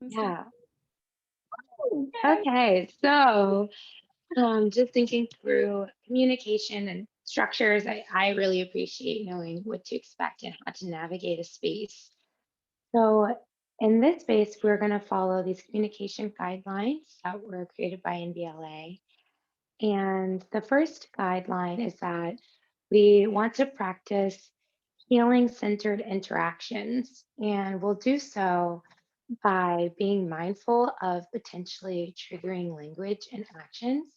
Yeah. Okay. So, just thinking through communication and structures, I really appreciate knowing what to expect and how to navigate a space. So, in this space, we're going to follow these communication guidelines that were created by NBLA. And the first guideline is that we want to practice healing centered interactions, and we'll do so by being mindful of potentially triggering language and actions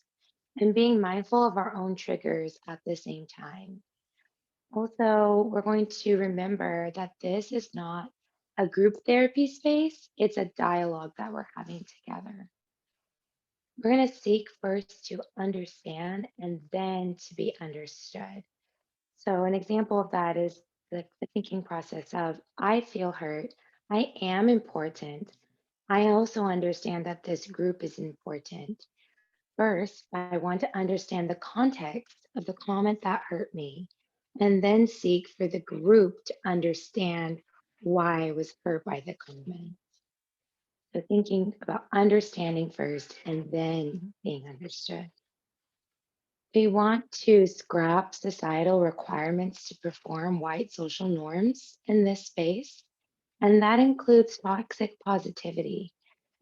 and being mindful of our own triggers at the same time. Also, we're going to remember that this is not a group therapy space, it's a dialogue that we're having together. We're going to seek first to understand and then to be understood. So, an example of that is the thinking process of I feel hurt, I am important. I also understand that this group is important. First, I want to understand the context of the comment that hurt me, and then seek for the group to understand why I was hurt by the comment. So, thinking about understanding first and then being understood. We want to scrap societal requirements to perform white social norms in this space, and that includes toxic positivity,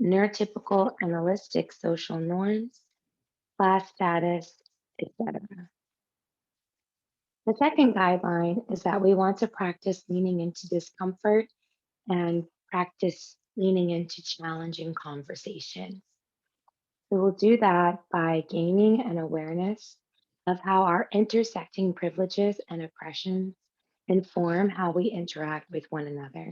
neurotypical analytic social norms, class status, etc. The second guideline is that we want to practice leaning into discomfort and practice leaning into challenging conversations. So we'll do that by gaining an awareness of how our intersecting privileges and oppressions inform how we interact with one another.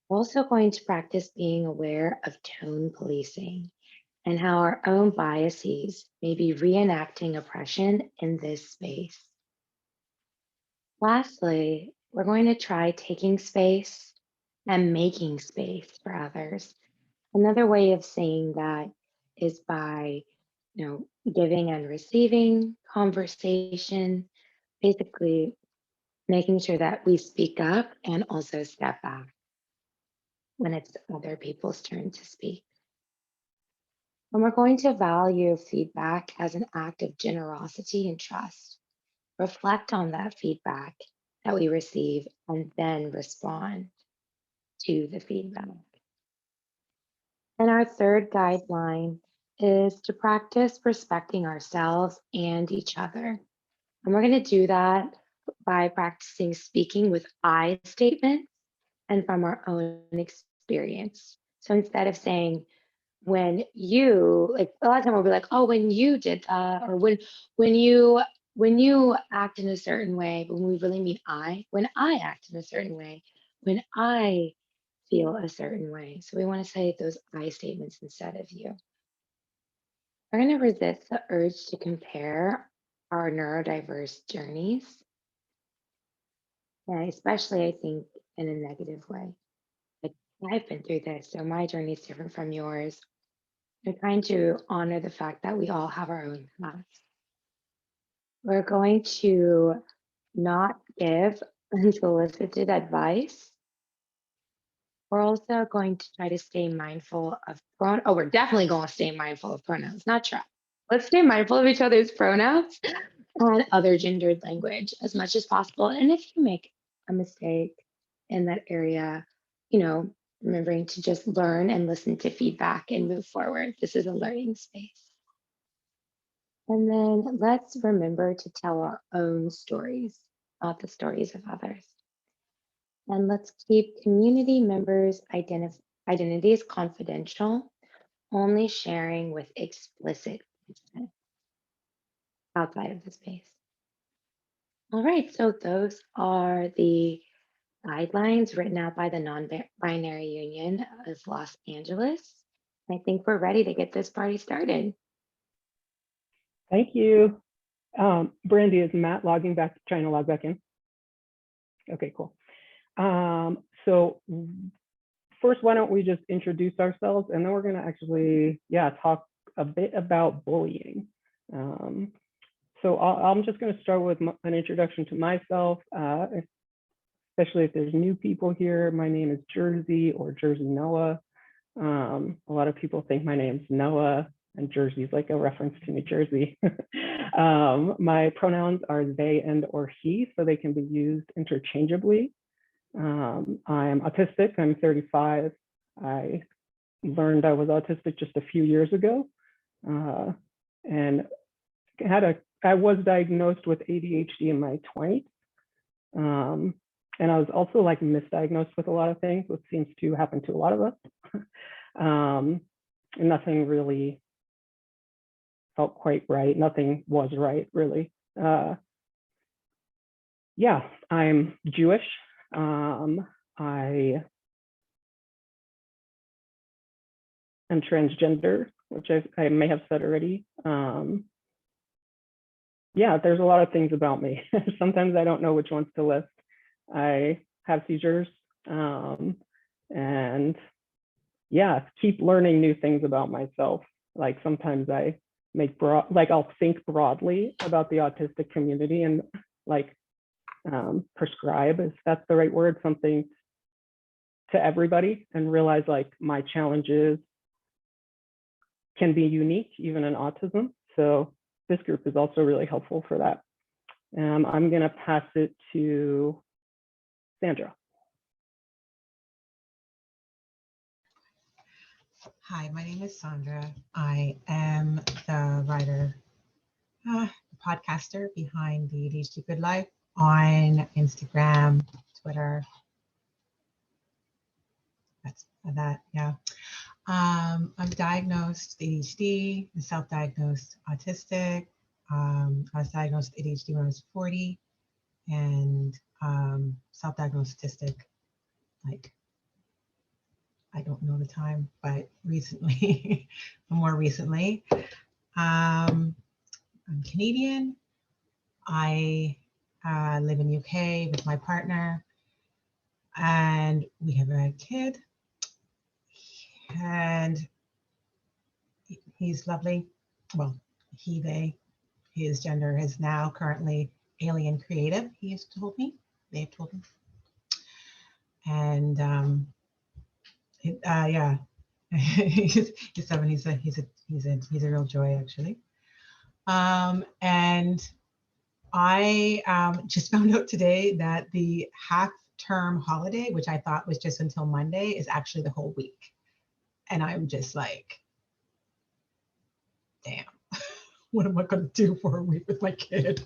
We're also going to practice being aware of tone policing and how our own biases may be reenacting oppression in this space. Lastly, we're going to try taking space and making space for others. Another way of saying that is by, giving and receiving conversation, basically making sure that we speak up and also step back when it's other people's turn to speak. And we're going to value feedback as an act of generosity and trust. Reflect on that feedback that we receive and then respond to the feedback. And our third guideline is to practice respecting ourselves and each other. And we're going to do that by practicing speaking with I statements and from our own experience. So instead of saying, when you, like a lot of time we'll be like, oh, when you did that, or when you when you act in a certain way, but when we really mean when I act in a certain way, when I feel a certain way. So we want to say those I statements instead of you. We're going to resist the urge to compare our neurodiverse journeys, and especially I think in a negative way. Like I've been through this, so my journey is different from yours. We're trying to honor the fact that we all have our own paths. We're going to not give unsolicited advice. We're also going to try to stay mindful of we're definitely going to stay mindful of pronouns, not try. Let's stay mindful of each other's pronouns and other gendered language as much as possible. And if you make a mistake in that area, remembering to just learn and listen to feedback and move forward. This is a learning space. And then let's remember to tell our own stories, not the stories of others. And let's keep community members' identities confidential, only sharing with explicit consent outside of the space. All right, so those are the guidelines written out by the Non-Binary Union of Los Angeles. I think we're ready to get this party started. Thank you. Brandy, is Matt trying to log back in? Okay, cool. So first, why don't we just introduce ourselves, and then we're gonna actually, talk a bit about bullying. So I'm just gonna start with an introduction to myself, especially if there's new people here. My name is Jersey, or Jersey Noah. A lot of people think my name's Noah, and Jersey is like a reference to New Jersey. My pronouns are they and or he, so they can be used interchangeably. I'm autistic. I'm 35. I learned I was autistic just a few years ago, and I was diagnosed with ADHD in my 20s. And I was also like misdiagnosed with a lot of things, which seems to happen to a lot of us. And nothing really felt quite right. Nothing was right, really. Yeah, I'm Jewish. I am transgender, which I may have said already. Yeah, there's a lot of things about me. Sometimes I don't know which ones to list. I have seizures, and yeah, keep learning new things about myself. Like sometimes I I'll think broadly about the autistic community and like prescribe, if that's the right word, something to everybody, and realize like my challenges can be unique even in autism. So this group is also really helpful for that. I'm going to pass it to Sandra. Hi, my name is Sandra. I am the writer, podcaster behind the ADHD Good Life on Instagram, Twitter. That's that, yeah. I'm diagnosed with ADHD, self-diagnosed autistic. I was diagnosed with ADHD when I was 40 and self-diagnosed autistic, like, I don't know the time, but recently, more recently. I'm Canadian. I live in UK with my partner, and we have a kid, and he's lovely. Well, his gender is now currently alien creative. He has told me, they've told me, and yeah, he's 7. He's a real joy, actually. And I just found out today that the half-term holiday, which I thought was just until Monday, is actually the whole week. And I'm just like, damn, what am I going to do for a week with my kid?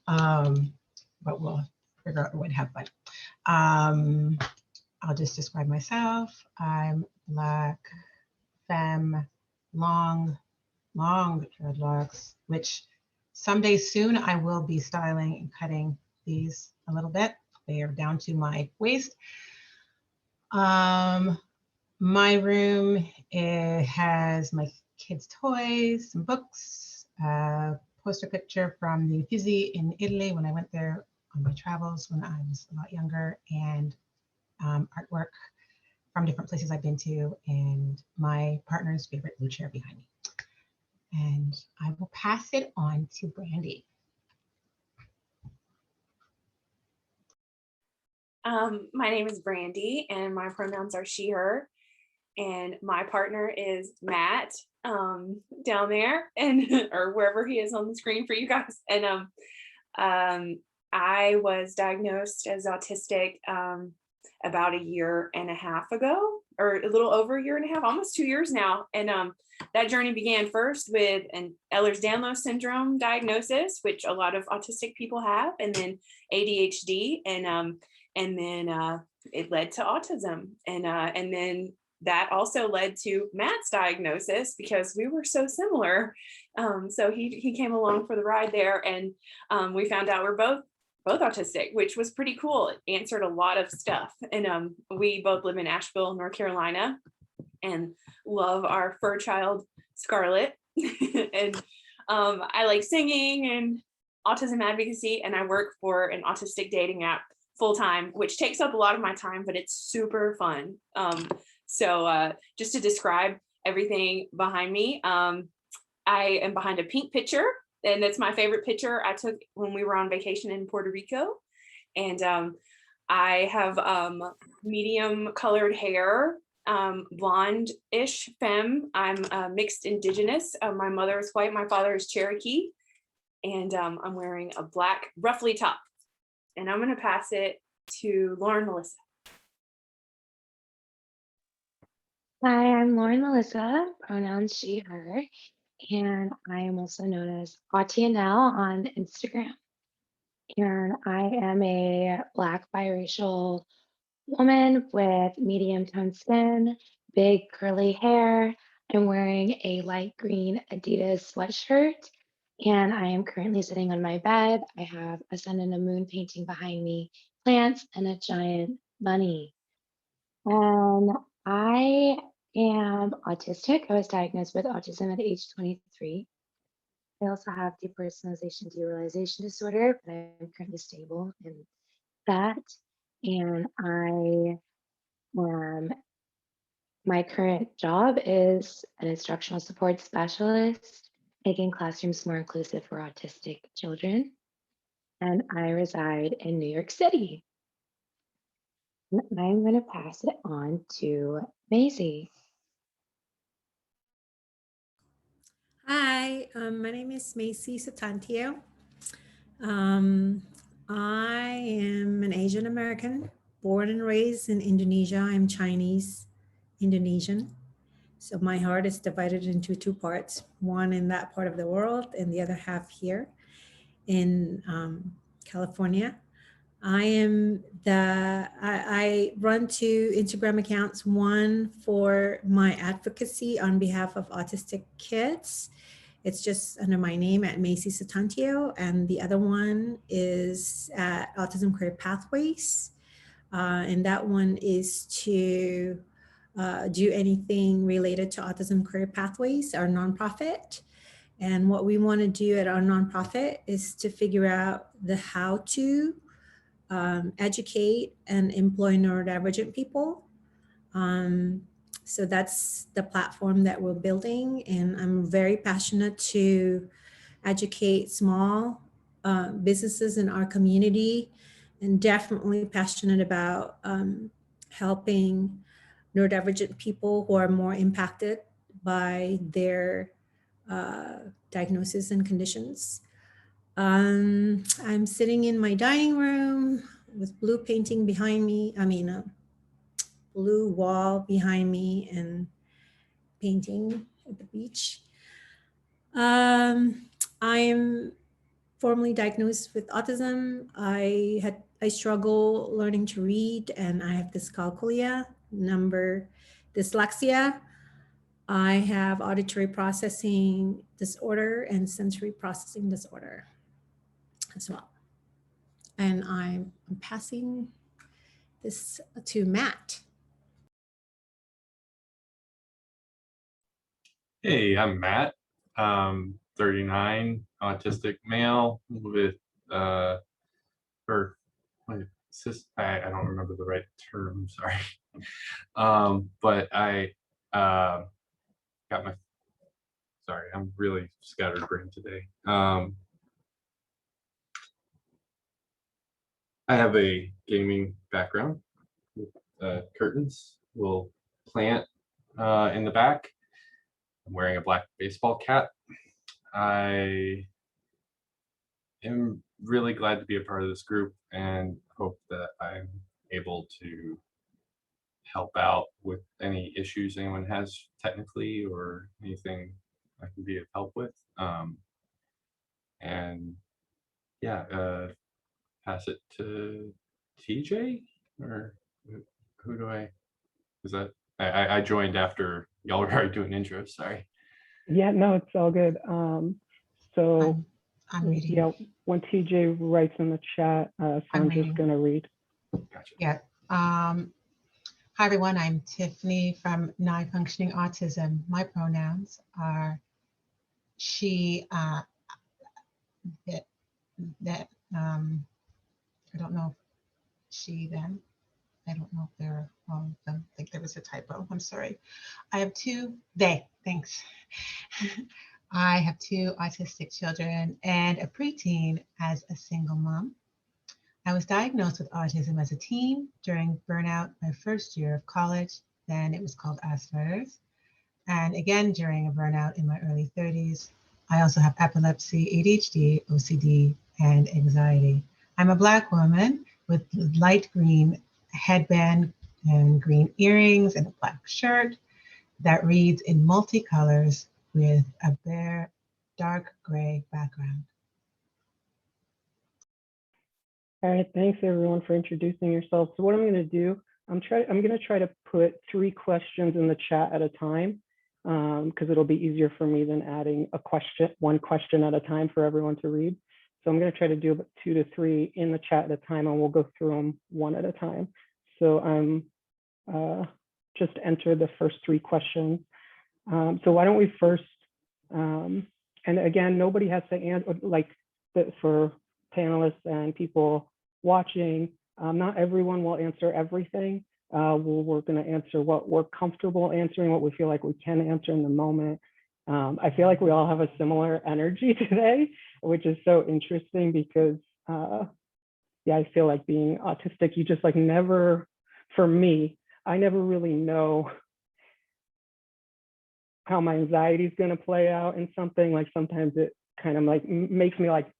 But we'll figure out a way to have fun. I'll just describe myself. I'm Black, femme, long dreadlocks, which someday soon I will be styling and cutting these a little bit. They are down to my waist. My room, it has my kids' toys, some books, a poster picture from the Uffizi in Italy when I went there on my travels when I was a lot younger, and artwork from different places I've been to, and my partner's favorite blue chair behind me. And I will pass it on to Brandy. My name is Brandy, and my pronouns are she, her, and my partner is Matt, down there, and or wherever he is on the screen for you guys. And I was diagnosed as autistic about 1.5 years ago, or a little over 1.5 years, almost 2 years now. And that journey began first with an Ehlers-Danlos syndrome diagnosis, which a lot of autistic people have, and then ADHD, and then it led to autism, and then that also led to Matt's diagnosis because we were so similar. So he came along for the ride there, and we found out we're both autistic, which was pretty cool. It answered a lot of stuff. And we both live in Asheville, North Carolina, and love our fur child, Scarlett. And I like singing and autism advocacy, and I work for an autistic dating app full time, which takes up a lot of my time, but it's super fun. So just to describe everything behind me, I am behind a pink picture, and that's my favorite picture I took when we were on vacation in Puerto Rico. And I have medium colored hair, blonde-ish femme. I'm mixed indigenous. My mother is white, my father is Cherokee, and I'm wearing a black ruffly top. And I'm going to pass it to Lauren Melissa. Hi, I'm Lauren Melissa, pronouns she, her, and I am also known as Autianelle on Instagram. And I am a Black biracial woman with medium toned skin, big curly hair. I'm wearing a light green Adidas sweatshirt, and I am currently sitting on my bed. I have a sun and a moon painting behind me, plants, and a giant bunny. And I am autistic. I was diagnosed with autism at age 23. I also have depersonalization derealization disorder, but I'm currently stable in that. And my current job is an instructional support specialist, making classrooms more inclusive for autistic children. And I reside in New York City. And I'm going to pass it on to Maisie. Hi, my name is Macy Satantio. Um, I am an Asian American, born and raised in Indonesia. I'm Chinese Indonesian. So my heart is divided into two parts, one in that part of the world and the other half here in California. I run two Instagram accounts, one for my advocacy on behalf of autistic kids. It's just under my name at Macy Satantio, and the other one is at Autism Career Pathways. And that one is to do anything related to Autism Career Pathways, our nonprofit. And what we want to do at our nonprofit is to figure out the how to educate and employ neurodivergent people. So that's the platform that we're building, and I'm very passionate to educate small businesses in our community, and definitely passionate about helping neurodivergent people who are more impacted by their diagnosis and conditions. I'm sitting in my dining room with blue painting behind me. Blue wall behind me and painting at the beach. I am formally diagnosed with autism. I struggle learning to read, and I have dyscalculia, dyslexia. I have auditory processing disorder and sensory processing disorder as well. And I'm passing this to Matt. Hey, I'm Matt, 39, autistic male with, I don't remember the right term, sorry. But I got sorry, I'm really scatterbrained today. I have a gaming background with curtains, little plant in the back. I'm wearing a black baseball cap. I am really glad to be a part of this group and hope that I'm able to help out with any issues anyone has technically or anything I can be of help with. And yeah, pass it to TJ, or who do is that? I joined after y'all were already doing intros, sorry. Yeah, no, it's all good. So I'm reading. yeah, when TJ writes in the chat, so I'm just gonna read. Gotcha. Yeah. Hi everyone, I'm Tiffany from Non-Functioning Autism. My pronouns are she, I don't know, she, them. I don't know if they're all of them. I think there was a typo. I'm sorry. I have they, thanks. I have two autistic children and a preteen as a single mom. I was diagnosed with autism as a teen during burnout my first year of college then it was called Asperger's. And again, during a burnout in my early 30s, I also have epilepsy, ADHD, OCD, and anxiety. I'm a Black woman with light green headband and green earrings and a black shirt that reads in multicolors with a bare dark gray background. All right, thanks everyone for introducing yourselves. So what I'm going to do, I'm going to try to put 3 questions in the chat at a time, because it'll be easier for me than adding one question at a time for everyone to read. So I'm going to try to do about 2 to 3 in the chat at a time, and we'll go through them one at a time. So I'm just enter the first 3 questions. So why don't we first, and again, nobody has to answer, like for panelists and people watching, not everyone will answer everything. We're going to answer what we're comfortable answering, what we feel like we can answer in the moment. I feel like we all have a similar energy today, which is so interesting because, yeah, I feel like being autistic, you just like never, for me, I never really know how my anxiety is going to play out in something. Like sometimes it kind of like makes me like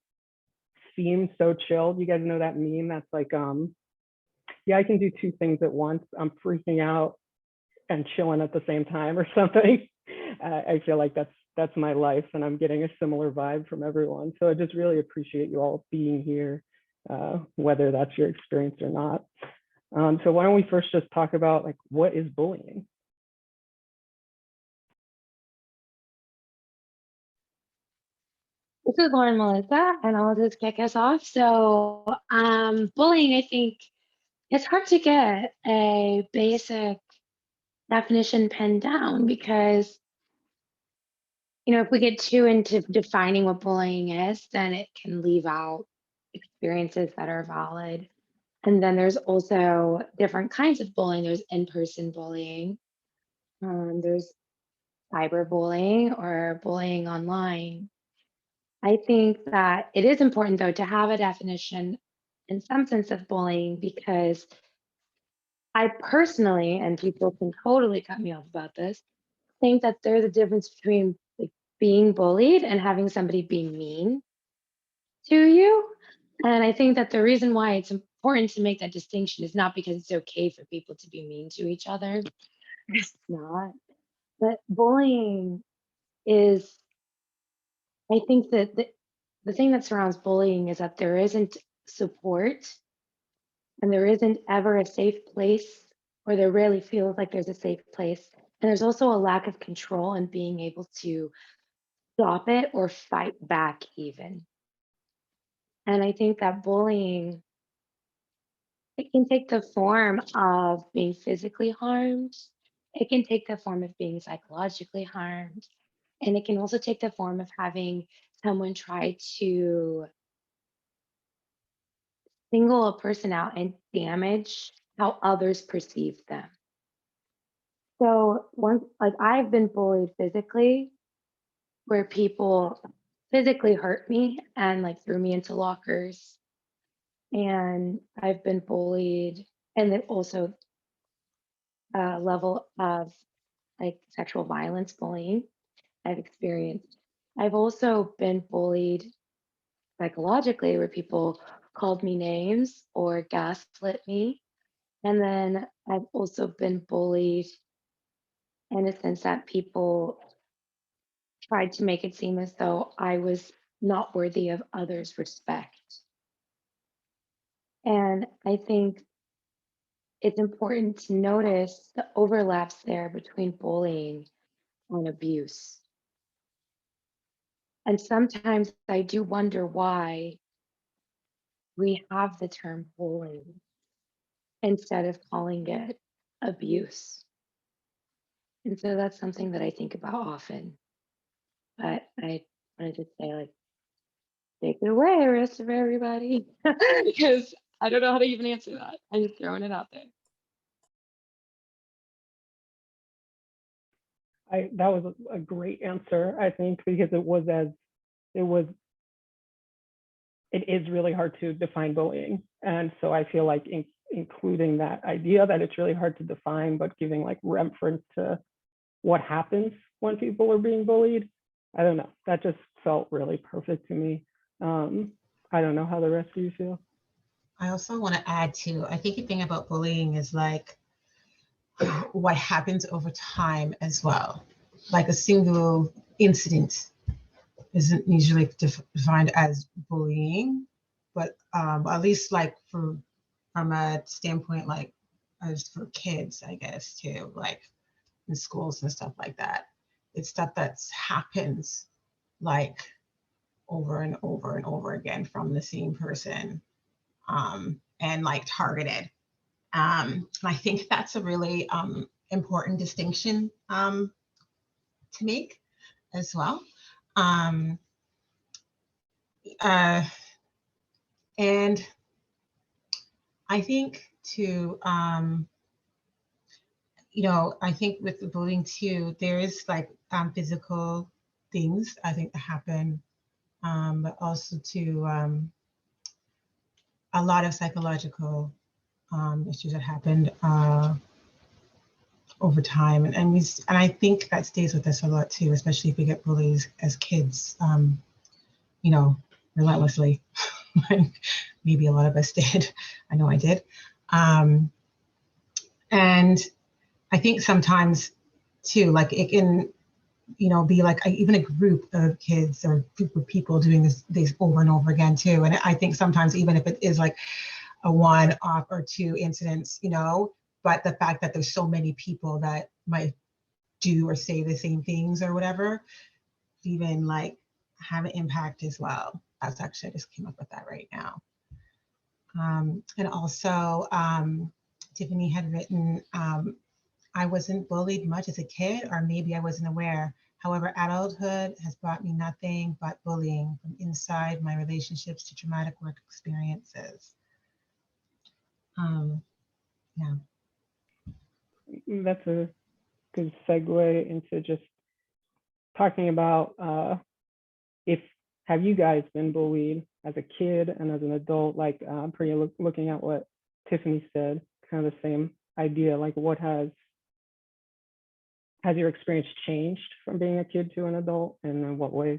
seem so chilled. You guys know that meme that's like, yeah, I can do 2 things at once. I'm freaking out and chilling at the same time or something. I feel like that's my life, and I'm getting a similar vibe from everyone. So I just really appreciate you all being here, whether that's your experience or not. So why don't we first just talk about like, what is bullying? This is Lauren Melissa, and I'll just kick us off. So, bullying, I think it's hard to get a basic definition pinned down because, if we get too into defining what bullying is, then it can leave out experiences that are valid. And then there's also different kinds of bullying. There's in-person bullying, there's cyberbullying or bullying online. I think that it is important, though, to have a definition in some sense of bullying because I personally, and people can totally cut me off about this, think that there's a difference between like being bullied and having somebody be mean to you. And I think that the reason why it's important to make that distinction is not because it's okay for people to be mean to each other. It's not. But bullying is, I think that the thing that surrounds bullying is that there isn't support and there isn't ever a safe place, or there rarely feels like there's a safe place. And there's also a lack of control and being able to stop it or fight back, even. And I think that bullying, it can take the form of being physically harmed, it can take the form of being psychologically harmed, and it can also take the form of having someone try to single a person out and damage how others perceive them. So once, like I've been bullied physically, where people physically hurt me and like threw me into lockers. And I've been bullied, and then also a level of like sexual violence bullying I've experienced. I've also been bullied psychologically, where people called me names or gaslit me. And then I've also been bullied in a sense that people tried to make it seem as though I was not worthy of others' respect. And I think it's important to notice the overlaps there between bullying and abuse. And sometimes I do wonder why we have the term bullying instead of calling it abuse. And so that's something that I think about often. But I wanted to say, like, take it away, rest of everybody, because I don't know how to even answer that. I'm just throwing it out there. That was a great answer, I think, because it is really hard to define bullying. And so I feel like including that idea that it's really hard to define, but giving like reference to what happens when people are being bullied. I don't know. That just felt really perfect to me. I don't know how the rest of you feel. I also want to add too, I think the thing about bullying is like what happens over time as well. Like a single incident isn't usually defined as bullying, but at least like from a standpoint, like as for kids, I guess too, like in schools and stuff like that. It's stuff that happens like over and over and over again from the same person, and like targeted. And I think that's a really important distinction to make as well. Um, and I think too, I think with the bullying too, there is like physical things I think that happen, but also to a lot of psychological issues that happened over time, and I think that stays with us a lot too, especially if we get bullied as kids, relentlessly. Like maybe a lot of us did. I know I did, and I think sometimes too, like it can, be like even a group of kids or group of people doing this over and over again too. And I think sometimes even if it is like a one-off or two incidents, but the fact that there's so many people that might do or say the same things or whatever, even like have an impact as well. That's actually, I just came up with that right now. And also, Tiffany had written, I wasn't bullied much as a kid, or maybe I wasn't aware. However, adulthood has brought me nothing but bullying from inside my relationships to traumatic work experiences. Yeah. That's a good segue into just talking about have you guys been bullied as a kid and as an adult? Like looking at what Tiffany said, kind of the same idea. Like what has your experience changed from being a kid to an adult, and in what ways?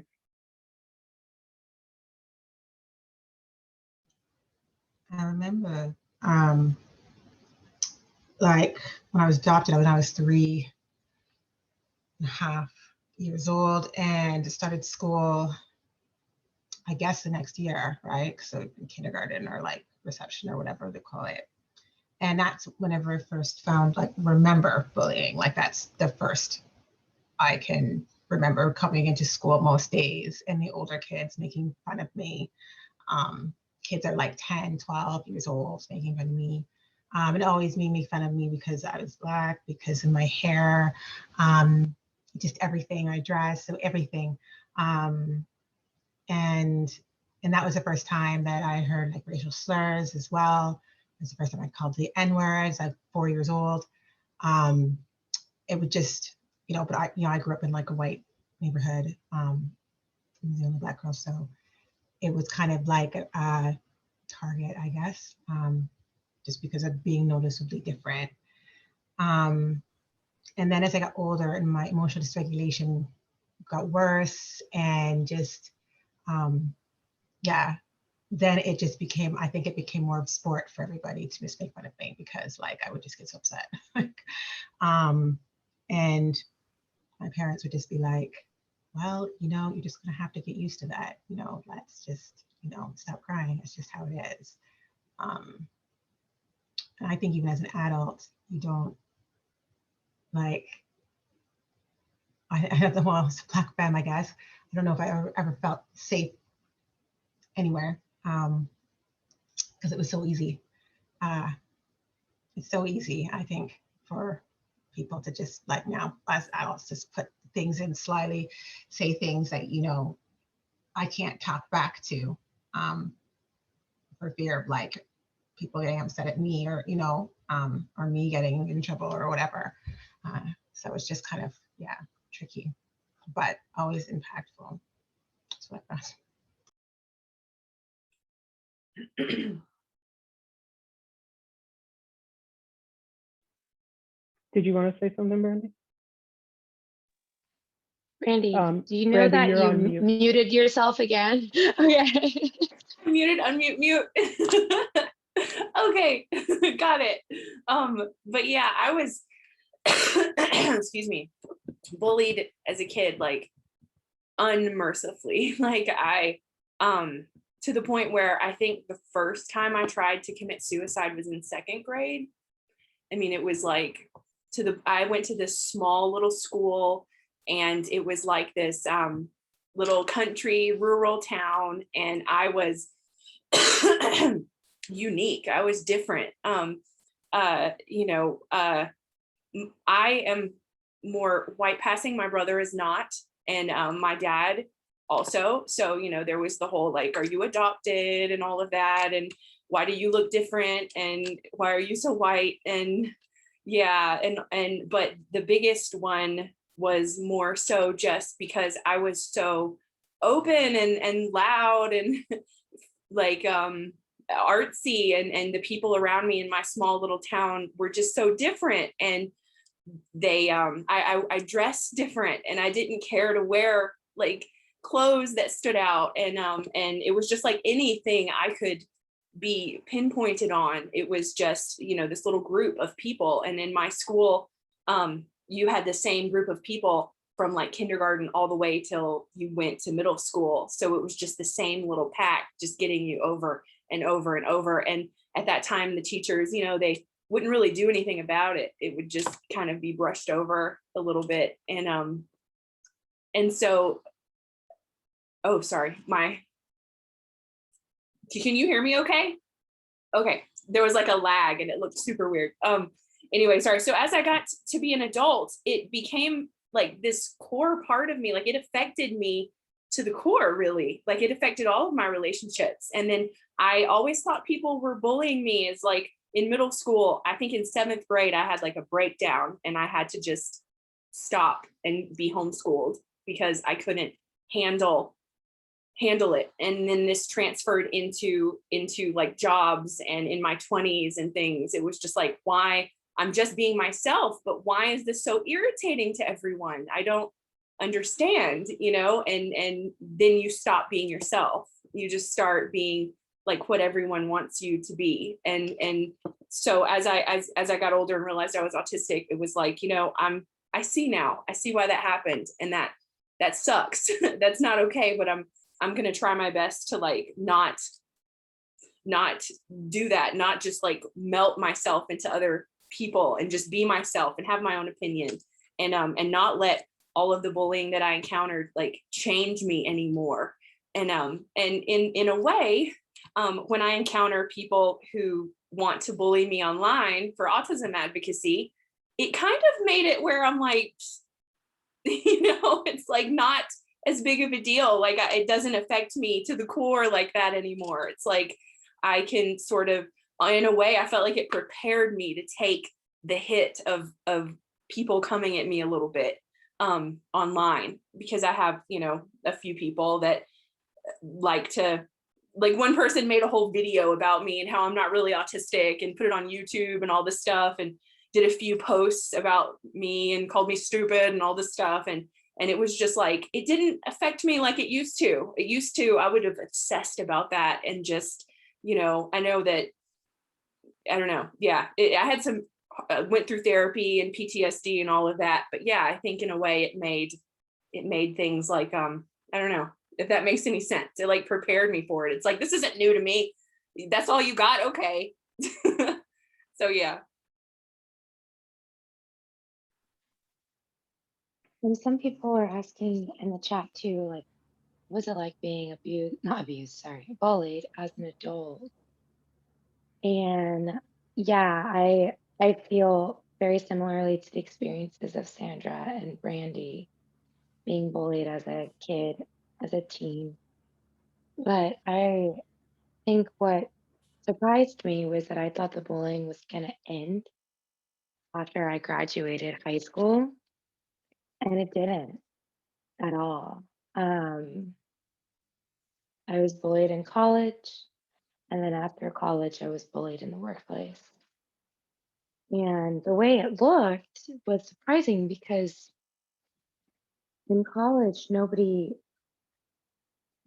I remember like when I was adopted, when I was 3.5 years old and started school, I guess the next year, right? So in kindergarten or like reception or whatever they call it. And that's whenever I first remember bullying. Like that's the first I can remember coming into school most days and the older kids making fun of me. Kids are like 10, 12 years old making fun of me. And always make fun of me because I was Black, because of my hair, just everything I dress, so everything. And that was the first time that I heard like racial slurs as well. It was the first time I called the N-words. I was 4 years old. It would just, but I grew up in like a white neighborhood. I'm the only Black girl, so it was kind of like a target, I guess, just because of being noticeably different. And then as I got older and my emotional dysregulation got worse, and just then it just became, I think it became more of sport for everybody to just make fun of me because like I would just get so upset. And my parents would just be like, well, you're just gonna have to get used to that. Let's just, stop crying. It's just how it is. And I think even as an adult, you don't like, I have the well, it's a Black femme, I guess. I don't know if I ever felt safe anywhere, because it was so easy. It's so easy, I think, for people to just like now as adults just put things in slyly, say things that I can't talk back to, for fear of like people getting upset at me, or or me getting in trouble or whatever. So it's just kind of tricky, but always impactful. That's what I thought. Did you want to say something, Brandy? Randy, do you know Brandy, that you're you on mute. muted yourself again? Okay. Muted, unmute, mute. Okay, got it. But yeah, I was, excuse me, bullied as a kid, like unmercifully. Like to the point where I think the first time I tried to commit suicide was in 2nd grade. I mean, it was like I went to this small little school, and it was like this little country rural town, and I was unique. I was different. I am more white passing. My brother is not, and my dad also. So there was the whole like, are you adopted and all of that, and why do you look different, and why are you so white, and yeah, and but the biggest one was more so just because I was so open and loud and like artsy, and the people around me in my small little town were just so different, and they I dressed different, and I didn't care to wear like clothes that stood out, and it was just like anything I could be pinpointed on. It was just this little group of people, and in my school you had the same group of people from like kindergarten all the way till you went to middle school. So it was just the same little pack, just getting you over and over and over. And at that time, the teachers, they wouldn't really do anything about it. It would just kind of be brushed over a little bit. And so, oh, sorry, can you hear me okay? Okay, there was like a lag and it looked super weird. Anyway, sorry. So as I got to be an adult, it became like this core part of me. Like it affected me to the core, really. Like it affected all of my relationships. And then I always thought people were bullying me. As like in middle school, I think in 7th grade, I had like a breakdown, and I had to just stop and be homeschooled because I couldn't handle it. And then this transferred into like jobs, and in my 20s and things. It was just like, why? I'm just being myself, but why is this so irritating to everyone? I don't understand, and then you stop being yourself. You just start being like what everyone wants you to be. And so as I got older and realized I was autistic, it was like, I see now. I see why that happened, and that sucks. That's not okay, but I'm going to try my best to like not do that, not just like melt myself into other people and just be myself and have my own opinion, and not let all of the bullying that I encountered like change me anymore. And in a way, when I encounter people who want to bully me online for autism advocacy, it kind of made it where I'm like, it's like not as big of a deal. Like it doesn't affect me to the core like that anymore. It's like I can sort of, in a way, I felt like it prepared me to take the hit of people coming at me a little bit online, because I have, a few people that like to, like one person made a whole video about me and how I'm not really autistic and put it on YouTube and all this stuff, and did a few posts about me and called me stupid and all this stuff. And it was just like, it didn't affect me like it used to. I would have obsessed about that, and just, I know that, I don't know. Yeah, I had some, went through therapy and PTSD and all of that. But yeah, I think in a way it made things like, I don't know if that makes any sense. It like prepared me for it. It's like, this isn't new to me. That's all you got? Okay. So yeah. And some people are asking in the chat too, like, was it like being bullied as an adult? And yeah, I feel very similarly to the experiences of Sandra and Brandy, being bullied as a kid, as a teen. But I think what surprised me was that I thought the bullying was going to end after I graduated high school, and it didn't at all. I was bullied in college, and then after college, I was bullied in the workplace. And the way it looked was surprising because in college, nobody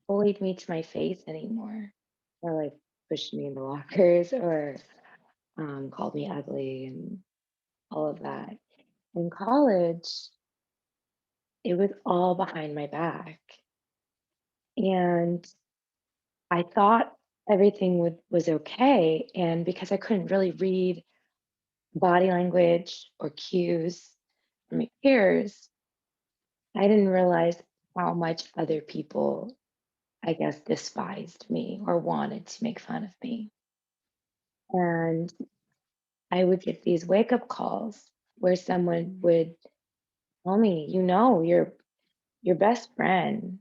bullied me to my face anymore, or like pushed me in the lockers, or called me ugly and all of that. In college, it was all behind my back. And I thought everything was okay. And because I couldn't really read body language or cues from my peers, I didn't realize how much other people, I guess, despised me or wanted to make fun of me. And I would get these wake up calls where someone would tell me, your best friend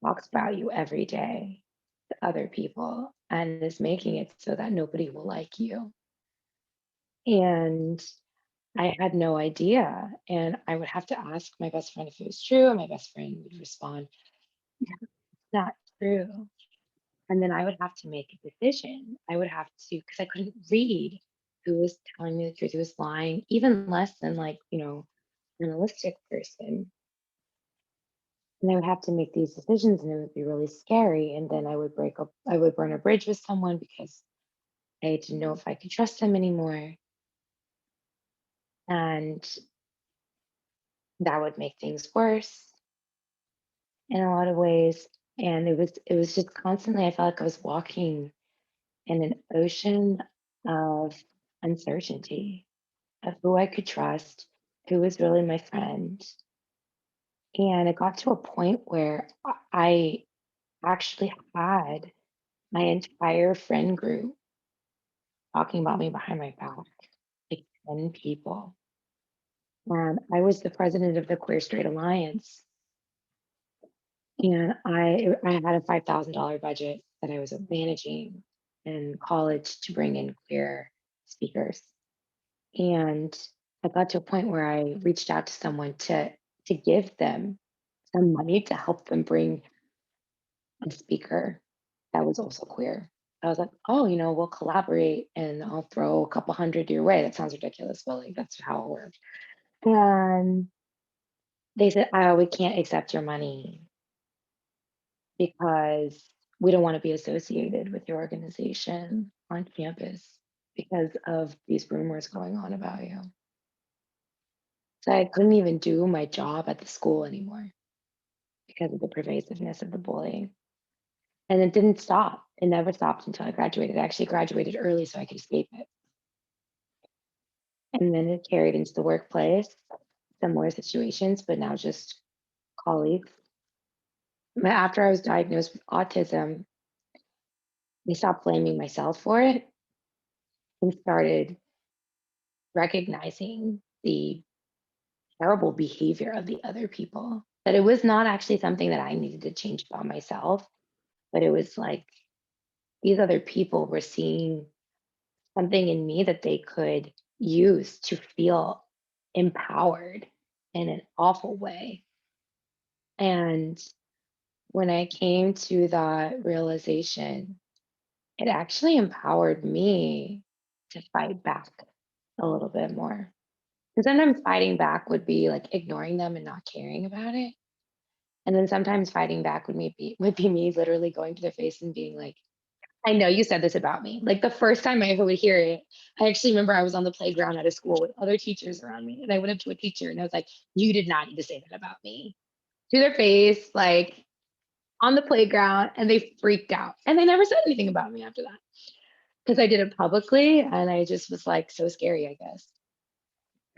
talks about you every day to other people and is making it so that nobody will like you. And I had no idea. And I would have to ask my best friend if it was true, and my best friend would respond, "It's not true." And then I would have to make a decision. I would have to, because I couldn't read who was telling me the truth, who was lying, even less than like, an realistic person. And I would have to make these decisions and it would be really scary. And then I would burn a bridge with someone because I didn't know if I could trust them anymore. And that would make things worse in a lot of ways. And it was just constantly, I felt like I was walking in an ocean of uncertainty of who I could trust, who was really my friend. And it got to a point where I actually had my entire friend group talking about me behind my back, like 10 people. And I was the president of the Queer Straight Alliance. And I had a $5,000 budget that I was managing in college to bring in queer speakers. And I got to a point where I reached out to someone to give them some money to help them bring a speaker that was also queer. I was like, oh, we'll collaborate and I'll throw a couple hundred your way. That sounds ridiculous, but like that's how it worked. And they said, oh, we can't accept your money because we don't want to be associated with your organization on campus because of these rumors going on about you. So I couldn't even do my job at the school anymore because of the pervasiveness of the bullying. And it didn't stop. It never stopped until I graduated. I actually graduated early so I could escape it. And then it carried into the workplace, similar situations, but now just colleagues. But after I was diagnosed with autism, I stopped blaming myself for it and started recognizing the terrible behavior of the other people. That it was not actually something that I needed to change about myself, but it was like these other people were seeing something in me that they could use to feel empowered in an awful way. And when I came to that realization, it actually empowered me to fight back a little bit more. And sometimes fighting back would be like ignoring them and not caring about it. And then sometimes fighting back would be me literally going to their face and being like, I know you said this about me. Like the first time I ever would hear it, I actually remember I was on the playground at a school with other teachers around me. And I went up to a teacher and I was like, you did not need to say that about me. To their face, like on the playground, and they freaked out. And they never said anything about me after that. Because I did it publicly and I just was like so scary, I guess.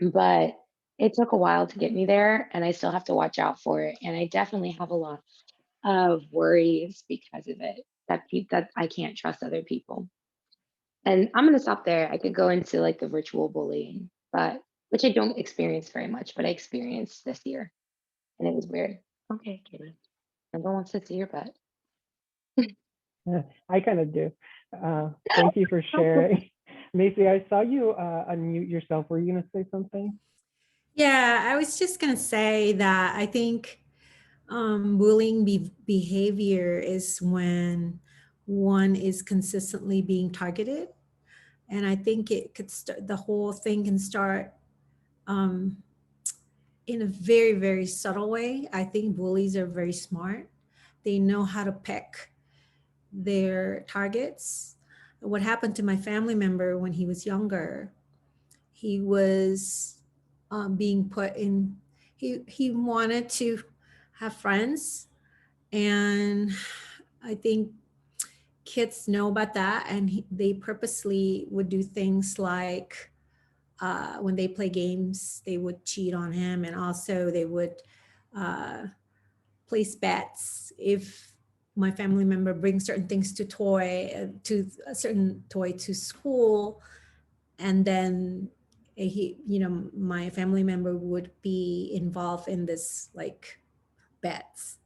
But it took a while to get me there and I still have to watch out for it. And I definitely have a lot of worries because of it that I can't trust other people. And I'm gonna stop there. I could go into like the virtual bullying, but which I don't experience very much, but I experienced this year and it was weird. Okay, Katie. No one wants to see your butt. Yeah, I kind of do. Thank you for sharing. Macy, I saw you unmute yourself. Were you going to say something? Yeah, I was just going to say that I think bullying behavior is when one is consistently being targeted And I think it could start, the whole thing can start in a very, very subtle way. I think bullies are very smart. They know how to pick their targets. What happened to my family member when he was younger, he was being put in, he wanted to have friends. And I think kids know about that. And they purposely would do things like when they play games, they would cheat on him. And also they would place bets. If my family member brings certain things to a certain toy to school, and then my family member would be involved in this like bets,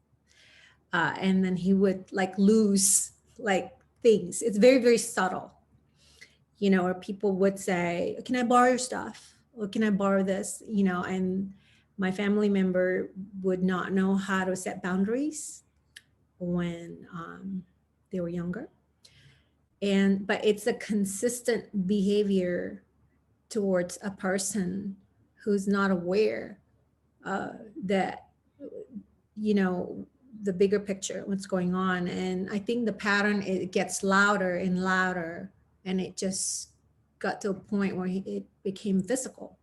and then he would like lose like things. It's very, very subtle, or people would say, can I borrow your stuff? Or can I borrow this? And my family member would not know how to set boundaries when they were younger. But it's a consistent behavior towards a person who's not aware that, the bigger picture, what's going on. And I think the pattern, it gets louder and louder, and it just got to a point where it became physical,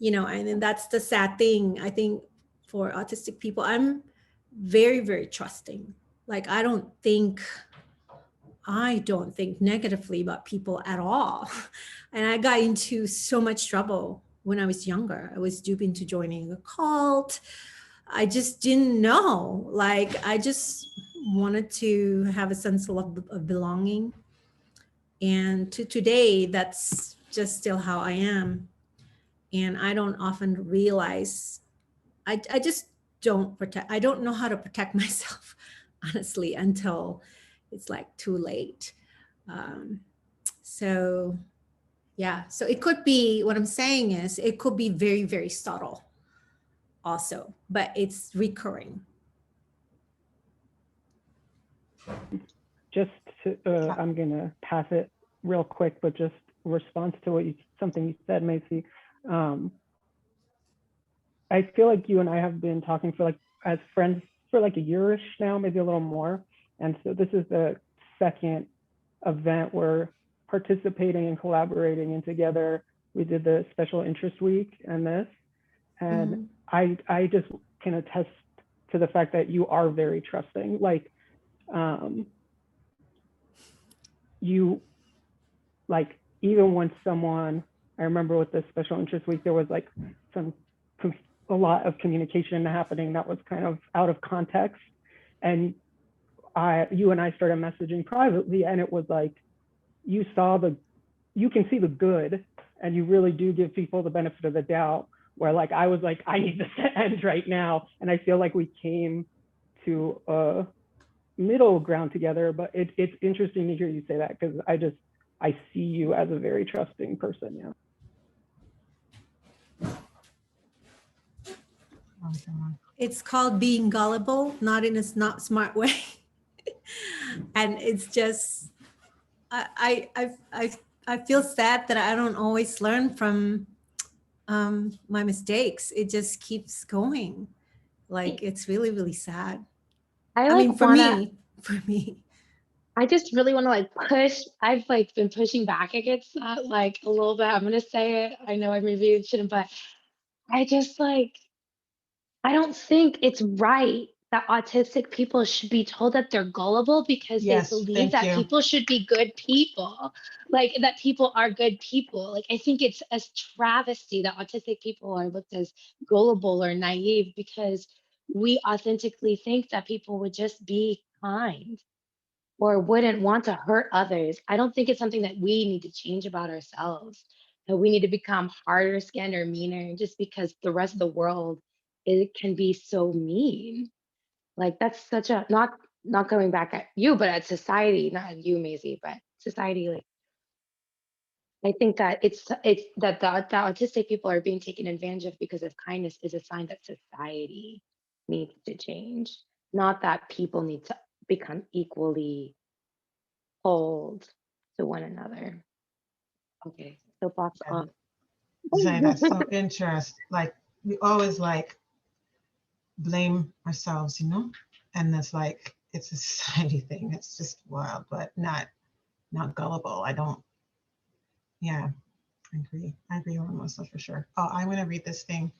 and then that's the sad thing. I think for autistic people, I'm very, very trusting. Like, I don't think negatively about people at all. And I got into so much trouble when I was younger. I was duped into joining a cult. I just didn't know. Like, I just wanted to have a sense of belonging. And to today, that's just still how I am. And I don't often realize, I just I don't know how to protect myself, honestly, until it's like too late. So yeah, so it could be, what I'm saying is, it could be very, very subtle also, but it's recurring. Just to, I'm gonna pass it real quick, but just response to something you said, Macy. I feel like you and I have been talking as friends for like a yearish now, maybe a little more. And so this is the second event we're participating and collaborating in together. We did the special interest week and this, and I just can attest to the fact that you are very trusting. Like, you, like, even when someone, I remember with the special interest week, there was like a lot of communication happening that was kind of out of context. And you and I started messaging privately, and it was like, you can see the good, and you really do give people the benefit of the doubt, where like, I was like, I need this to end right now. And I feel like we came to a middle ground together. But it's interesting to hear you say that, because I see you as a very trusting person. Yeah. It's called being gullible, not in a not smart way. And it's just, I feel sad that I don't always learn from my mistakes. It just keeps going. Like, it's really, really sad. I mean, for me. I just really want to like push. I've like been pushing back against that like a little bit. I'm gonna say it. I know I maybe shouldn't, but I just like, I don't think it's right that autistic people should be told that they're gullible because they Yes, believe thank that you. people should be good people, like that people are good people. Like, I think it's a travesty that autistic people are looked as gullible or naive because we authentically think that people would just be kind or wouldn't want to hurt others. I don't think it's something that we need to change about ourselves. That we need to become harder skinned or meaner just because the rest of the world, it can be so mean. Like, that's such a not going back at you, but at society, not at you, Maisie, but society. Like, I think that it's that the autistic people are being taken advantage of because of kindness is a sign that society needs to change, not that people need to become equally hold to one another. Okay, soapbox Yeah. off. Say that's so interesting. Like we always like blame ourselves, and that's like it's a society thing. It's just wild, but not gullible. I don't. Yeah, I agree on Melissa for sure. Oh, I'm gonna read this thing.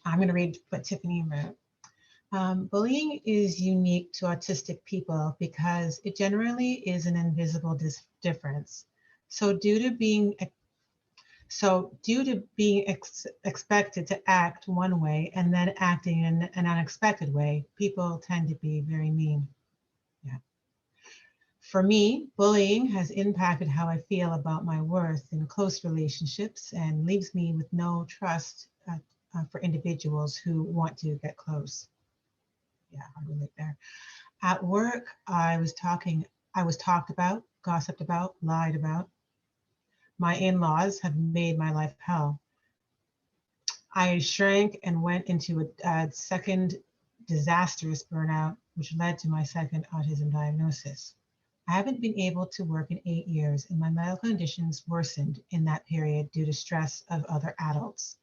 I'm gonna read what Tiffany wrote. Bullying is unique to autistic people because it generally is an invisible difference. So due to being expected to act one way and then acting in an unexpected way, people tend to be very mean. Yeah. For me, bullying has impacted how I feel about my worth in close relationships and leaves me with no trust for individuals who want to get close. Yeah, I relate there. At work, I was talked about, gossiped about, lied about. My in-laws have made my life hell. I shrank and went into a second disastrous burnout, which led to my second autism diagnosis. I haven't been able to work in 8 years, and my medical conditions worsened in that period due to stress of other adults.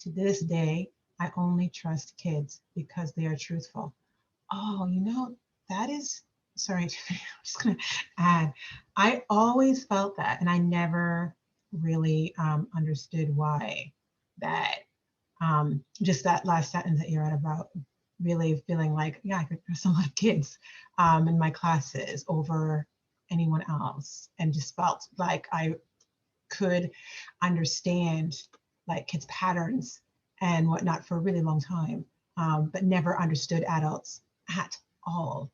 To this day, I only trust kids because they are truthful. Oh, that is, sorry, I'm just going to add, I always felt that, and I never really understood why that, just that last sentence that you read about really feeling like, yeah, I could trust a lot of kids in my classes over anyone else, and just felt like I could understand like kids' patterns and whatnot for a really long time, but never understood adults at all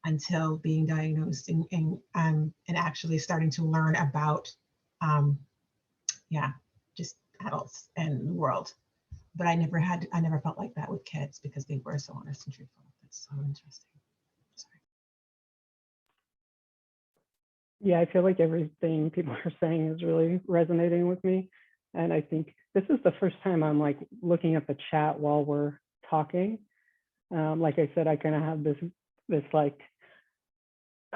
until being diagnosed and actually starting to learn about, yeah, just adults and the world. But I never felt like that with kids because they were so honest and truthful. That's so interesting. Sorry. Yeah, I feel like everything people are saying is really resonating with me. And I think this is the first time I'm like looking at the chat while we're talking. Like I said, I kind of have this like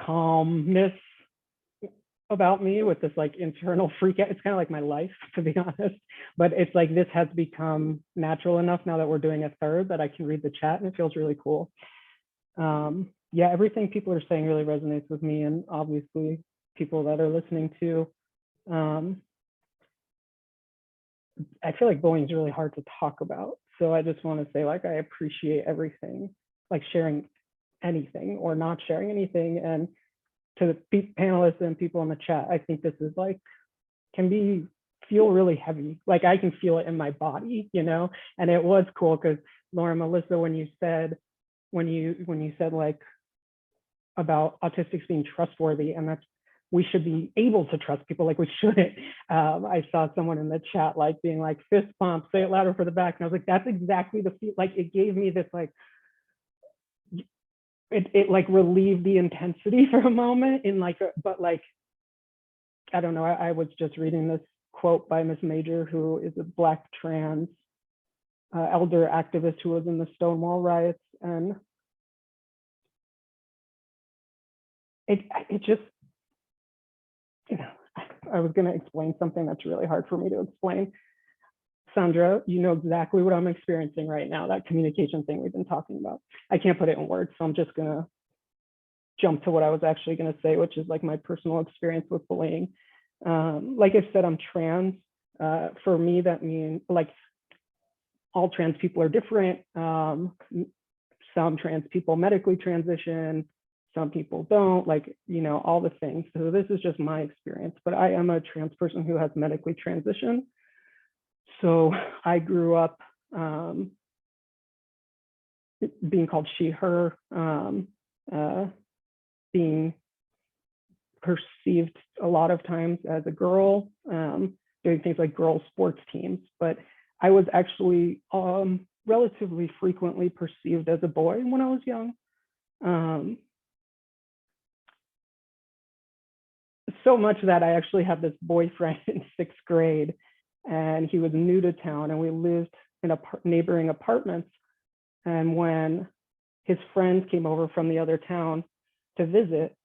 calmness about me with this like internal freak out. It's kind of like my life, to be honest. But it's like this has become natural enough now that we're doing a third that I can read the chat, and it feels really cool. Yeah, everything people are saying really resonates with me, and obviously people that are listening to. I feel like bullying is really hard to talk about. So I just want to say, like, I appreciate everything, like sharing anything or not sharing anything. And to the panelists and people in the chat, I think this is like, feel really heavy. Like I can feel it in my body, and it was cool because Laura, Melissa, when you said like about autistics being trustworthy, and that's, we should be able to trust people, like we shouldn't. I saw someone in the chat like being like fist pump, say it louder for the back. And I was like, that's exactly the feel. Like it gave me this like, it like relieved the intensity for a moment in like, but like, I don't know. I was just reading this quote by Miss Major, who is a Black trans elder activist who was in the Stonewall riots. And it just, I was going to explain something that's really hard for me to explain. Sandra, you know exactly what I'm experiencing right now, that communication thing we've been talking about. I can't put it in words, so I'm just going to jump to what I was actually going to say, which is like my personal experience with bullying. Like I said, I'm trans. For me, that means like all trans people are different. Some trans people medically transition, some people don't, like, all the things. So this is just my experience, but I am a trans person who has medically transitioned. So I grew up being called she, her, being perceived a lot of times as a girl, doing things like girl sports teams, but I was actually relatively frequently perceived as a boy when I was young. So much that I actually had this boyfriend in 6th grade, and he was new to town, and we lived in neighboring apartments. And when his friends came over from the other town to visit,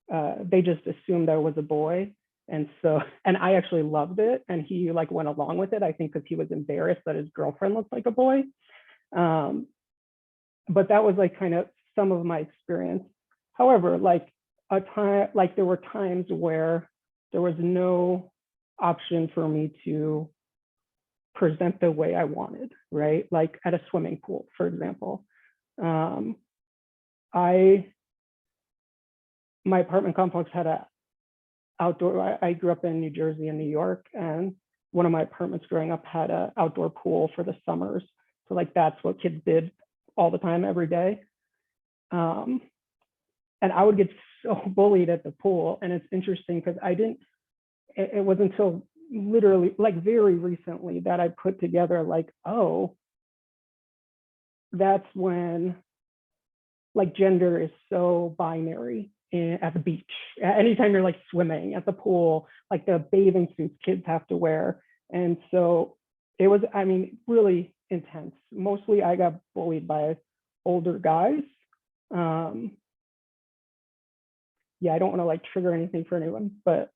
they just assumed I was a boy. And so, and I actually loved it. And he like went along with it, I think, because he was embarrassed that his girlfriend looked like a boy. But that was like kind of some of my experience. However, like there were times where there was no option for me to present the way I wanted, right? Like at a swimming pool, for example. My apartment complex had a outdoor, I grew up in New Jersey and New York, and one of my apartments growing up had an outdoor pool for the summers. So like that's what kids did all the time, every day. And I would get so bullied at the pool. And it's interesting because it wasn't until literally like very recently that I put together like, oh, that's when like gender is so binary at the beach. Anytime you're like swimming at the pool, like the bathing suits kids have to wear. And so it was, I mean, really intense. Mostly I got bullied by older guys. Yeah, I don't want to like trigger anything for anyone, but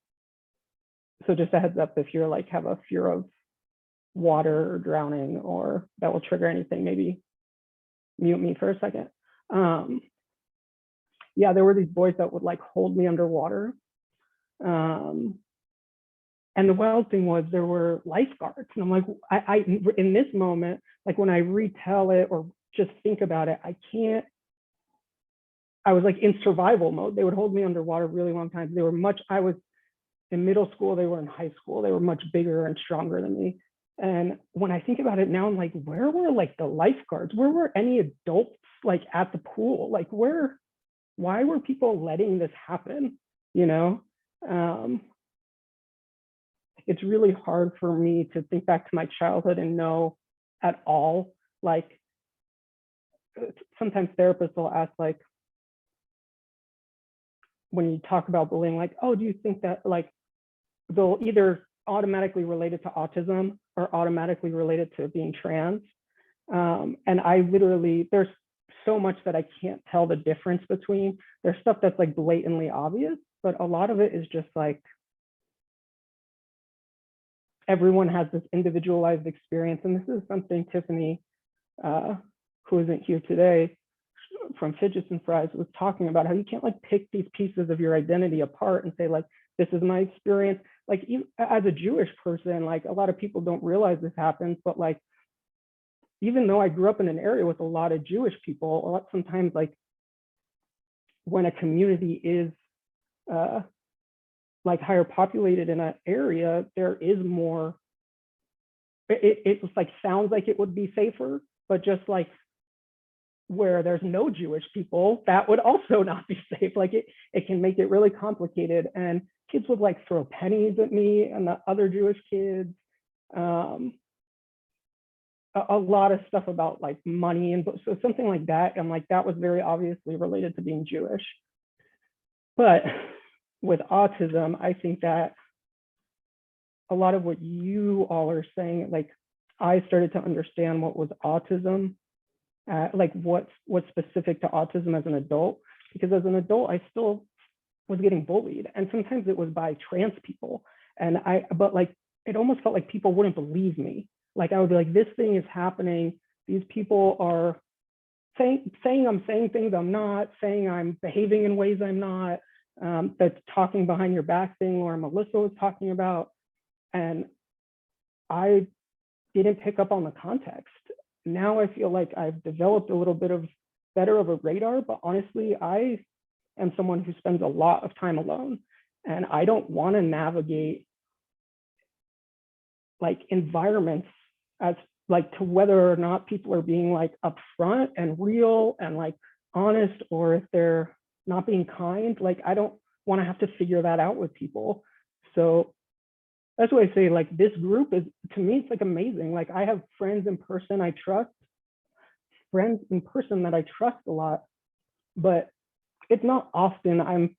so just a heads up, if you're like have a fear of water or drowning or that will trigger anything, maybe mute me for a second. Yeah, there were these boys that would like hold me underwater. And the wild thing was there were lifeguards. And I'm like, I in this moment, like when I retell it or just think about it, I was like in survival mode. They would hold me underwater really long times. I was in middle school, they were in high school. They were much bigger and stronger than me. And when I think about it now, I'm like, where were like the lifeguards? Where were any adults like at the pool? Like why were people letting this happen? You know, it's really hard for me to think back to my childhood and know at all. Like sometimes therapists will ask, like, when you talk about bullying, like, oh, do you think that like they'll either automatically relate it to autism or automatically relate it to being trans? And I literally, there's so much that I can't tell the difference between. There's stuff that's like blatantly obvious, but a lot of it is just like everyone has this individualized experience. And this is something Tiffany, who isn't here today, from Fidgets and Fries, was talking about, how you can't like pick these pieces of your identity apart and say like, this is my experience. Like as a Jewish person, like a lot of people don't realize this happens, but like, even though I grew up in an area with a lot of Jewish people, sometimes like when a community is like higher populated in an area, there is more, it like sounds like it would be safer, but just like where there's no Jewish people, that would also not be safe. Like it can make it really complicated. And kids would like throw pennies at me and the other Jewish kids. A lot of stuff about like money and so something like that. And like that was very obviously related to being Jewish. But with autism, I think that a lot of what you all are saying, like I started to understand what was autism, like what's specific to autism as an adult, because as an adult, I still was getting bullied. And sometimes it was by trans people. But like, it almost felt like people wouldn't believe me. Like I would be like, this thing is happening. These people are saying I'm saying things I'm not, saying I'm behaving in ways I'm not. That's talking behind your back thing Laura Melissa was talking about. And I didn't pick up on the context. Now I feel like I've developed a little bit of better of a radar, but honestly, I am someone who spends a lot of time alone, and I don't want to navigate like environments as like to whether or not people are being like upfront and real and like honest, or if they're not being kind. Like I don't want to have to figure that out with people. So that's why I say like this group is, to me, it's like amazing. Like I have friends in person I trust, friends in person that I trust a lot, but it's not often I'm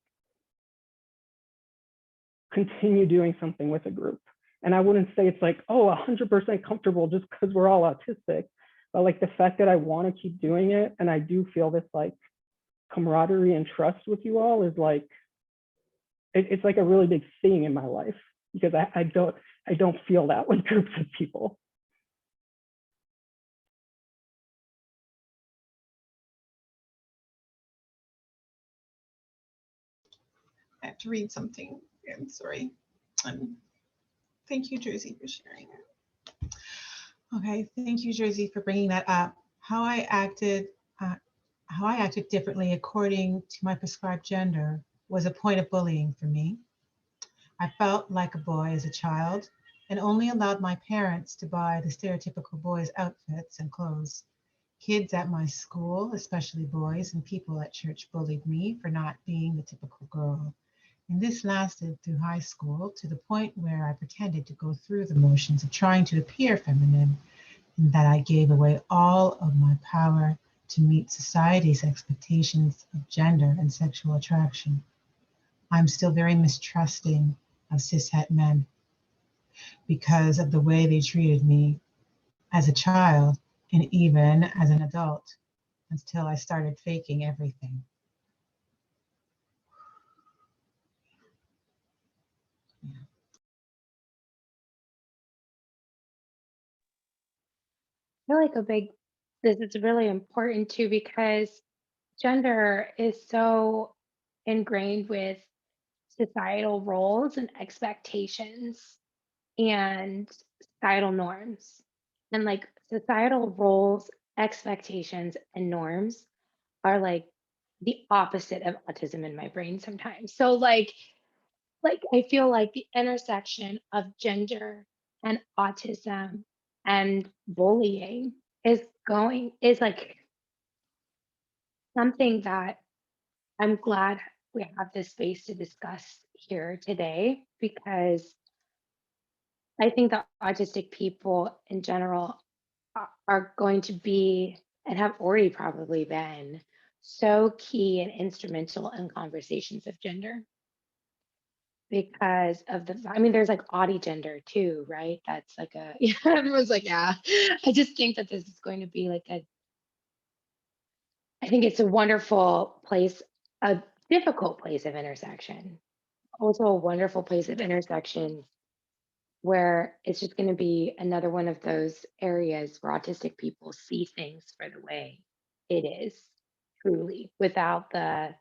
continue doing something with a group. And I wouldn't say it's like, oh, 100% comfortable just because we're all autistic, but like the fact that I want to keep doing it, and I do feel this like camaraderie and trust with you all, is like, it's like a really big thing in my life, because I don't feel that with groups of people. I have to read something. I'm sorry. Thank you, Jersey, for sharing it. Okay, thank you, Jersey, for bringing that up. How I acted differently according to my prescribed gender was a point of bullying for me. I felt like a boy as a child and only allowed my parents to buy the stereotypical boys' outfits and clothes. Kids at my school, especially boys, and people at church bullied me for not being the typical girl. And this lasted through high school to the point where I pretended to go through the motions of trying to appear feminine, and that I gave away all of my power to meet society's expectations of gender and sexual attraction. I'm still very mistrusting of cishet men because of the way they treated me as a child and even as an adult, until I started faking everything. I feel like this is really important too, because gender is so ingrained with societal roles and expectations and societal norms. And like societal roles, expectations, and norms are like the opposite of autism in my brain sometimes. So like I feel like the intersection of gender and autism and bullying is like something that I'm glad we have this space to discuss here today, because I think that autistic people in general are going to be, and have already probably been, so key and instrumental in conversations of gender, because of I mean, there's like Audi gender too, right? That's like yeah, everyone's like, yeah. I just think that this is going to be like I think it's a wonderful place, a difficult place of intersection, also a wonderful place of intersection where it's just going to be another one of those areas where autistic people see things for the way it is, truly, without the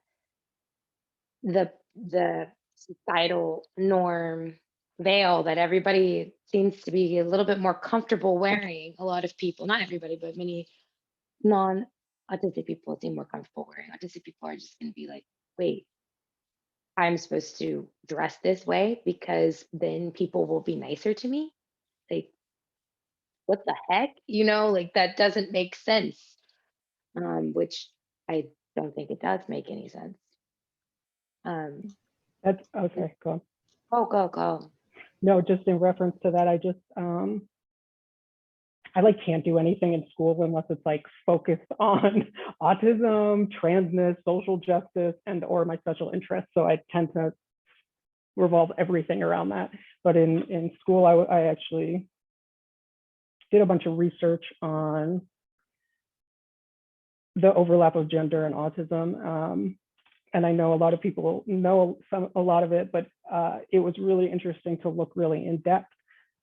societal norm veil that everybody seems to be a little bit more comfortable wearing. A lot of people, not everybody, but many non-autistic people seem more comfortable wearing. Autistic people are just going to be like, wait, I'm supposed to dress this way because then people will be nicer to me. Like, what the heck? Like that doesn't make sense. Which I don't think it does make any sense. That's okay, go on. Go. No, just in reference to that, I like can't do anything in school unless it's like focused on autism, transness, social justice, and or my special interests. So I tend to revolve everything around that. But in school, I actually did a bunch of research on the overlap of gender and autism. And I know a lot of people know a lot of it, but it was really interesting to look really in depth.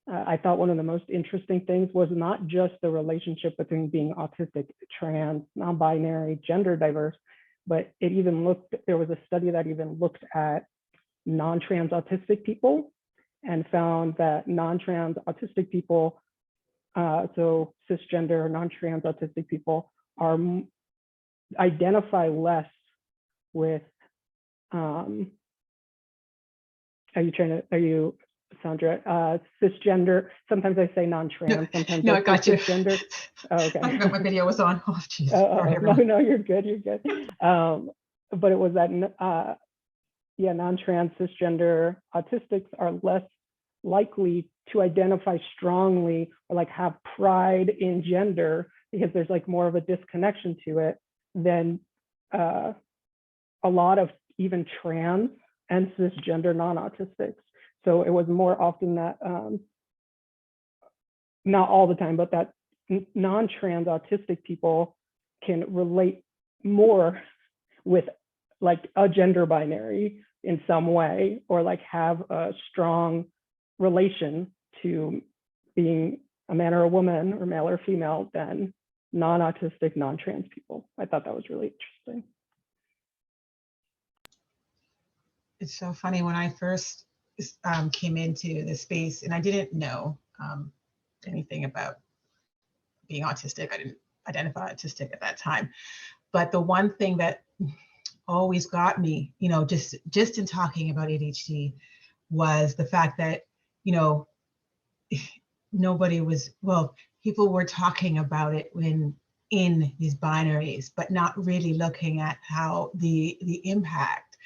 I thought one of the most interesting things was not just the relationship between being autistic, trans, non-binary, gender diverse, but there was a study that even looked at non-trans autistic people and found that non-trans autistic people, so cisgender, non-trans autistic people, identify less with, are you Sandra, cisgender? Sometimes I say non-trans, sometimes No, I I got say you. cisgender. Oh, okay. I forgot my video was on. Oh, geez. Sorry, No, you're good. But it was that, non-trans cisgender autistics are less likely to identify strongly or like have pride in gender, because there's like more of a disconnection to it than a lot of even trans and cisgender non-autistics. So it was more often that, not all the time, but that non-trans autistic people can relate more with like a gender binary, in some way, or like have a strong relation to being a man or a woman, or male or female, than non-autistic, non-trans people. I thought that was really interesting. It's so funny when I first came into the space, and I didn't know anything about being autistic. I didn't identify autistic at that time. But the one thing that always got me, you know, just in talking about ADHD, was the fact that, you know, nobody was, well, people were talking about it when in these binaries, but not really looking at how the impact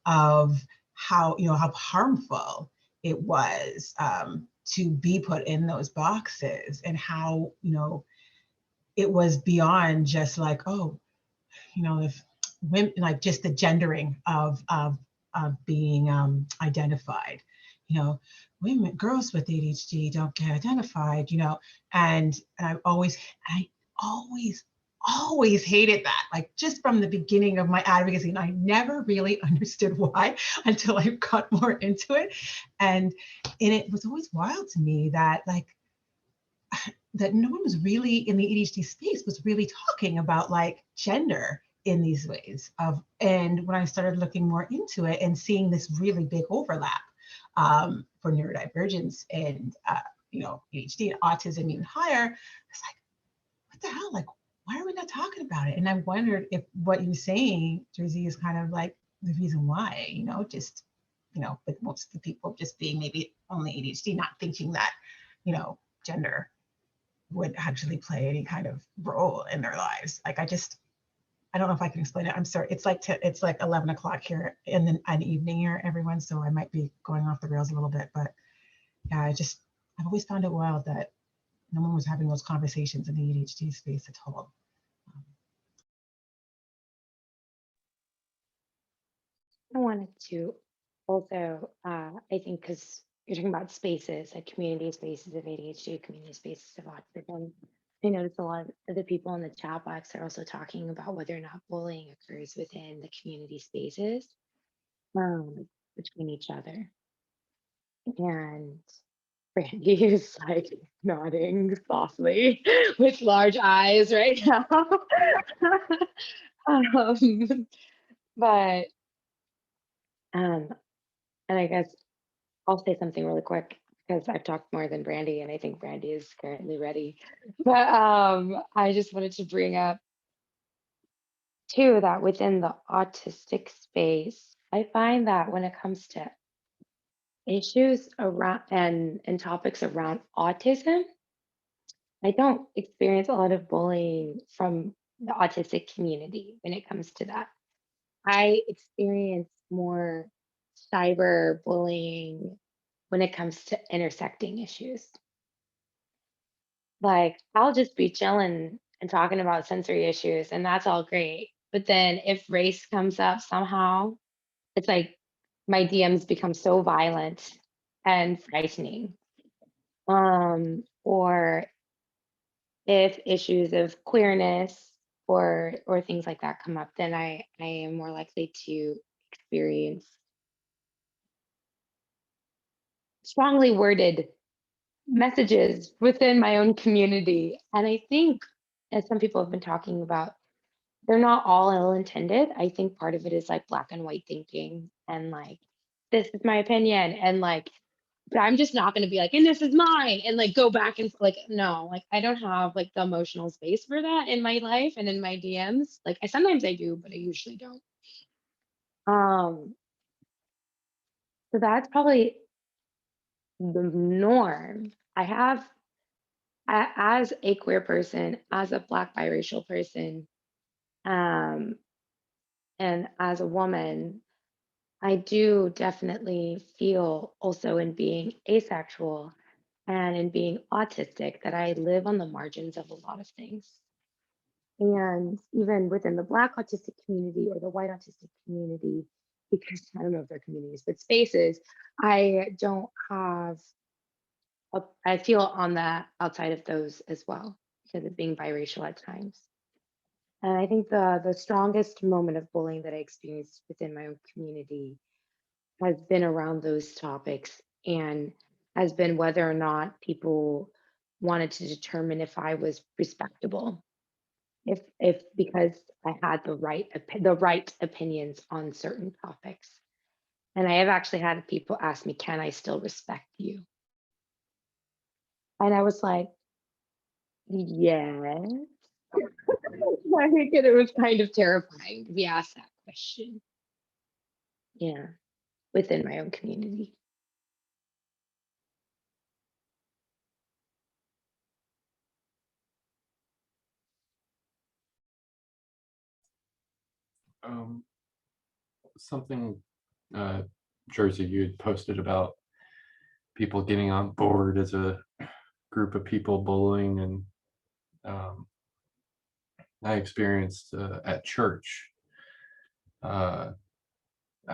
of how, you know, how harmful it was to be put in those boxes, and how, you know, it was beyond just like, oh, you know, if women, like just the gendering of being identified, you know, women, girls with ADHD don't get identified, you know, and I always hated that, like just from the beginning of my advocacy, and I never really understood why until I got more into it, and it was always wild to me that like that no one was really in the ADHD space was really talking about like gender in these ways of, and when I started looking more into it and seeing this really big overlap for neurodivergence and you know, ADHD and autism even higher, it's like, what the hell? Like, why are we not talking about it? And I wondered if what you're saying, Jersey, is kind of like the reason why, you know, just, you know, with most of the people just being maybe only ADHD, not thinking that, you know, gender would actually play any kind of role in their lives. Like, I don't know if I can explain it. I'm sorry. It's like 11 o'clock here in an evening here, everyone. So I might be going off the rails a little bit, but yeah, I've always found it wild that no one was having those conversations in the ADHD space at all. I wanted to also, I think, because you're talking about spaces, like community spaces of ADHD, community spaces of autism. I noticed a lot of the people in the chat box are also talking about whether or not bullying occurs within the community spaces between each other. And Brandy is like nodding softly with large eyes right now. But and I guess I'll say something really quick because I've talked more than Brandy, and I think Brandy is currently ready. But I just wanted to bring up too that within the autistic space, I find that when it comes to issues around and topics around autism, I don't experience a lot of bullying from the autistic community when it comes to that. I experience more cyber bullying when it comes to intersecting issues. Like, I'll just be chilling and talking about sensory issues, and that's all great. But then if race comes up somehow, it's like my DMs become so violent and frightening. Or if issues of queerness or things like that come up, then I am more likely to experience strongly worded messages within my own community. And I think, as some people have been talking about, they're not all ill-intended. I think part of it is like black and white thinking and like, this is my opinion, and like, but I'm just not going to be like, and this is mine, and like go back and like, no, like I don't have like the emotional space for that in my life and in my DMs. Like sometimes I do, but I usually don't. So that's probably the norm. As a queer person, as a Black biracial person, um, and as a woman, I do definitely feel also in being asexual and in being autistic that I live on the margins of a lot of things. And even within the Black autistic community or the white autistic community, because I don't know if they're communities, but spaces, I don't have, I feel on the outside of those as well because of being biracial at times. And I think the strongest moment of bullying that I experienced within my own community has been around those topics, and has been whether or not people wanted to determine if I was respectable, if because I had the right opinions on certain topics. And I have actually had people ask me, can I still respect you? And I was like, yes. I think it was kind of terrifying to be asked that question. Yeah, within my own community. Um, something, Jersey, you had posted about people getting on board as a group of people bullying, and I experienced at church. I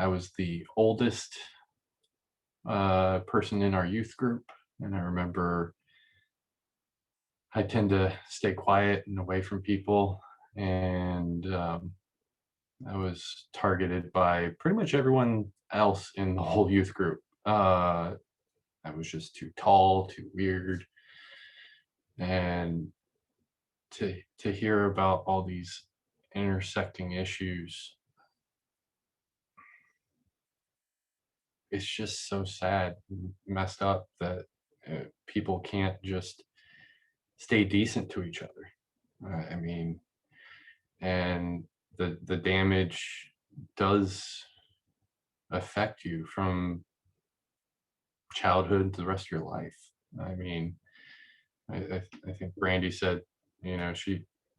was the oldest person in our youth group, and I remember I tend to stay quiet and away from people, and I was targeted by pretty much everyone else in the whole youth group. I was just too tall, too weird, and to hear about all these intersecting issues, it's just so sad and messed up that people can't just stay decent to each other. I mean, and the damage does affect you from childhood to the rest of your life. I mean, I think Brandy said, you know,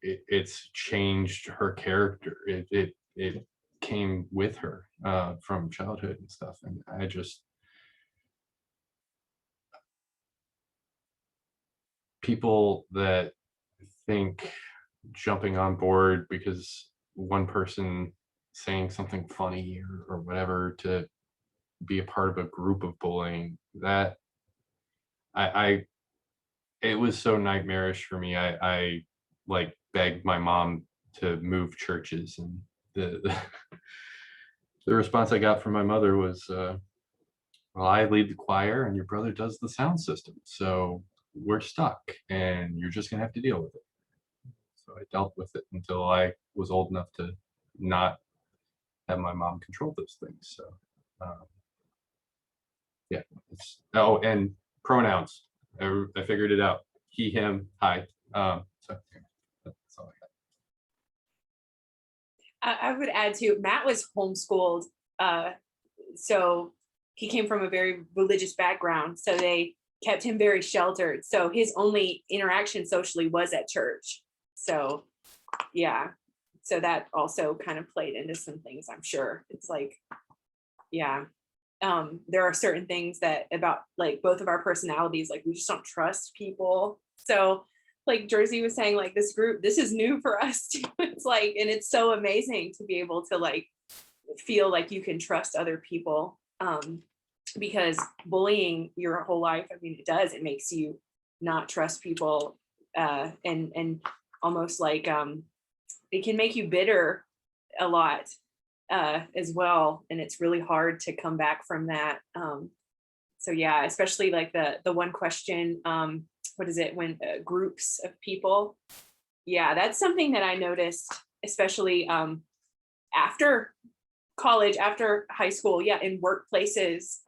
it's changed her character. It came with her from childhood and stuff. And I just, people that think jumping on board because one person saying something funny or whatever to be a part of a group of bullying, that I it was so nightmarish for me. I like begged my mom to move churches, and the the response I got from my mother was, well, I lead the choir and your brother does the sound system, so we're stuck and you're just gonna have to deal with it. So I dealt with it until I was old enough to not have my mom control those things. So um, yeah, oh, and pronouns. I figured it out. He, him, hi. So yeah, that's all I got. I would add to, Matt was homeschooled. So he came from a very religious background. So they kept him very sheltered. So his only interaction socially was at church. So yeah. So that also kind of played into some things, I'm sure. It's like, yeah. There are certain things that about like both of our personalities, like we just don't trust people. So like Jersey was saying, like this group, this is new for us too. It's like, and it's so amazing to be able to like feel like you can trust other people, because bullying your whole life, I mean, it makes you not trust people, and almost like it can make you bitter a lot as well, and it's really hard to come back from that. So yeah, especially like the one question, what is it, when groups of people, yeah, that's something that I noticed, especially after college, after high school, yeah, in workplaces,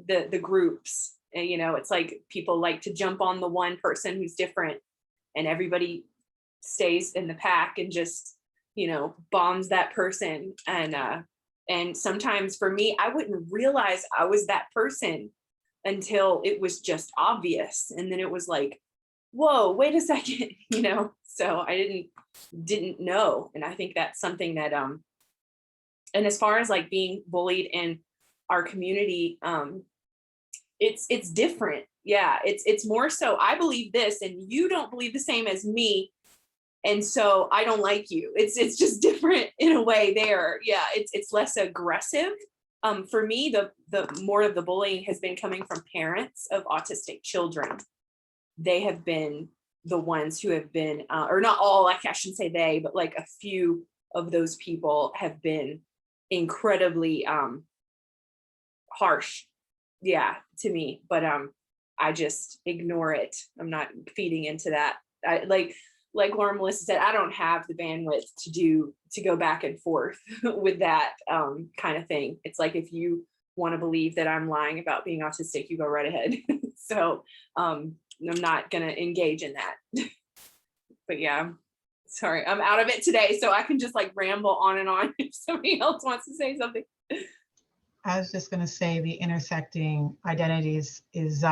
the groups, and, you know, it's like people like to jump on the one person who's different, and everybody stays in the pack and just, you know, bombs that person. And sometimes for me, I wouldn't realize I was that person until it was just obvious, and then it was like, whoa, wait a second, you know. So I didn't know. And I think that's something that and as far as like being bullied in our community, it's different. Yeah, it's more so I believe this and you don't believe the same as me, and so I don't like you. It's just different in a way there. Yeah, it's less aggressive. For me, the more of the bullying has been coming from parents of autistic children. They have been the ones who have been, or not all, like I shouldn't say they, but like a few of those people have been incredibly harsh, yeah, to me. But I just ignore it. I'm not feeding into that. I like Laura Melissa said, I don't have the bandwidth to go back and forth with that kind of thing. It's like, if you want to believe that I'm lying about being autistic, you go right ahead. So I'm not gonna engage in that. But yeah, sorry, I'm out of it today, so I can just like ramble on and on if somebody else wants to say something. I was just going to say the intersecting identities is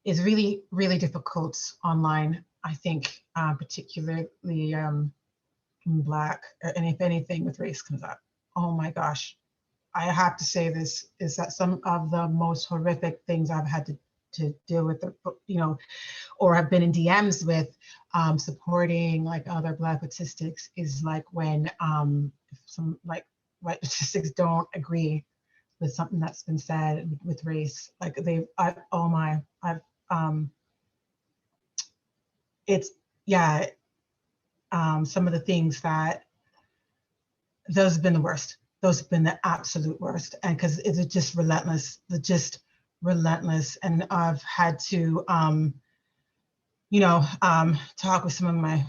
really, really difficult online. I think particularly in Black, and if anything with race comes up, oh my gosh, I have to say this, is that some of the most horrific things I've had to deal with, you know, or have been in DMs with supporting like other Black autistics, is like when some like white autistics don't agree with something that's been said with race. Like it's, yeah, some of the things that, those have been the worst. Those have been the absolute worst. And because it's just relentless, And I've had to, talk with some of my,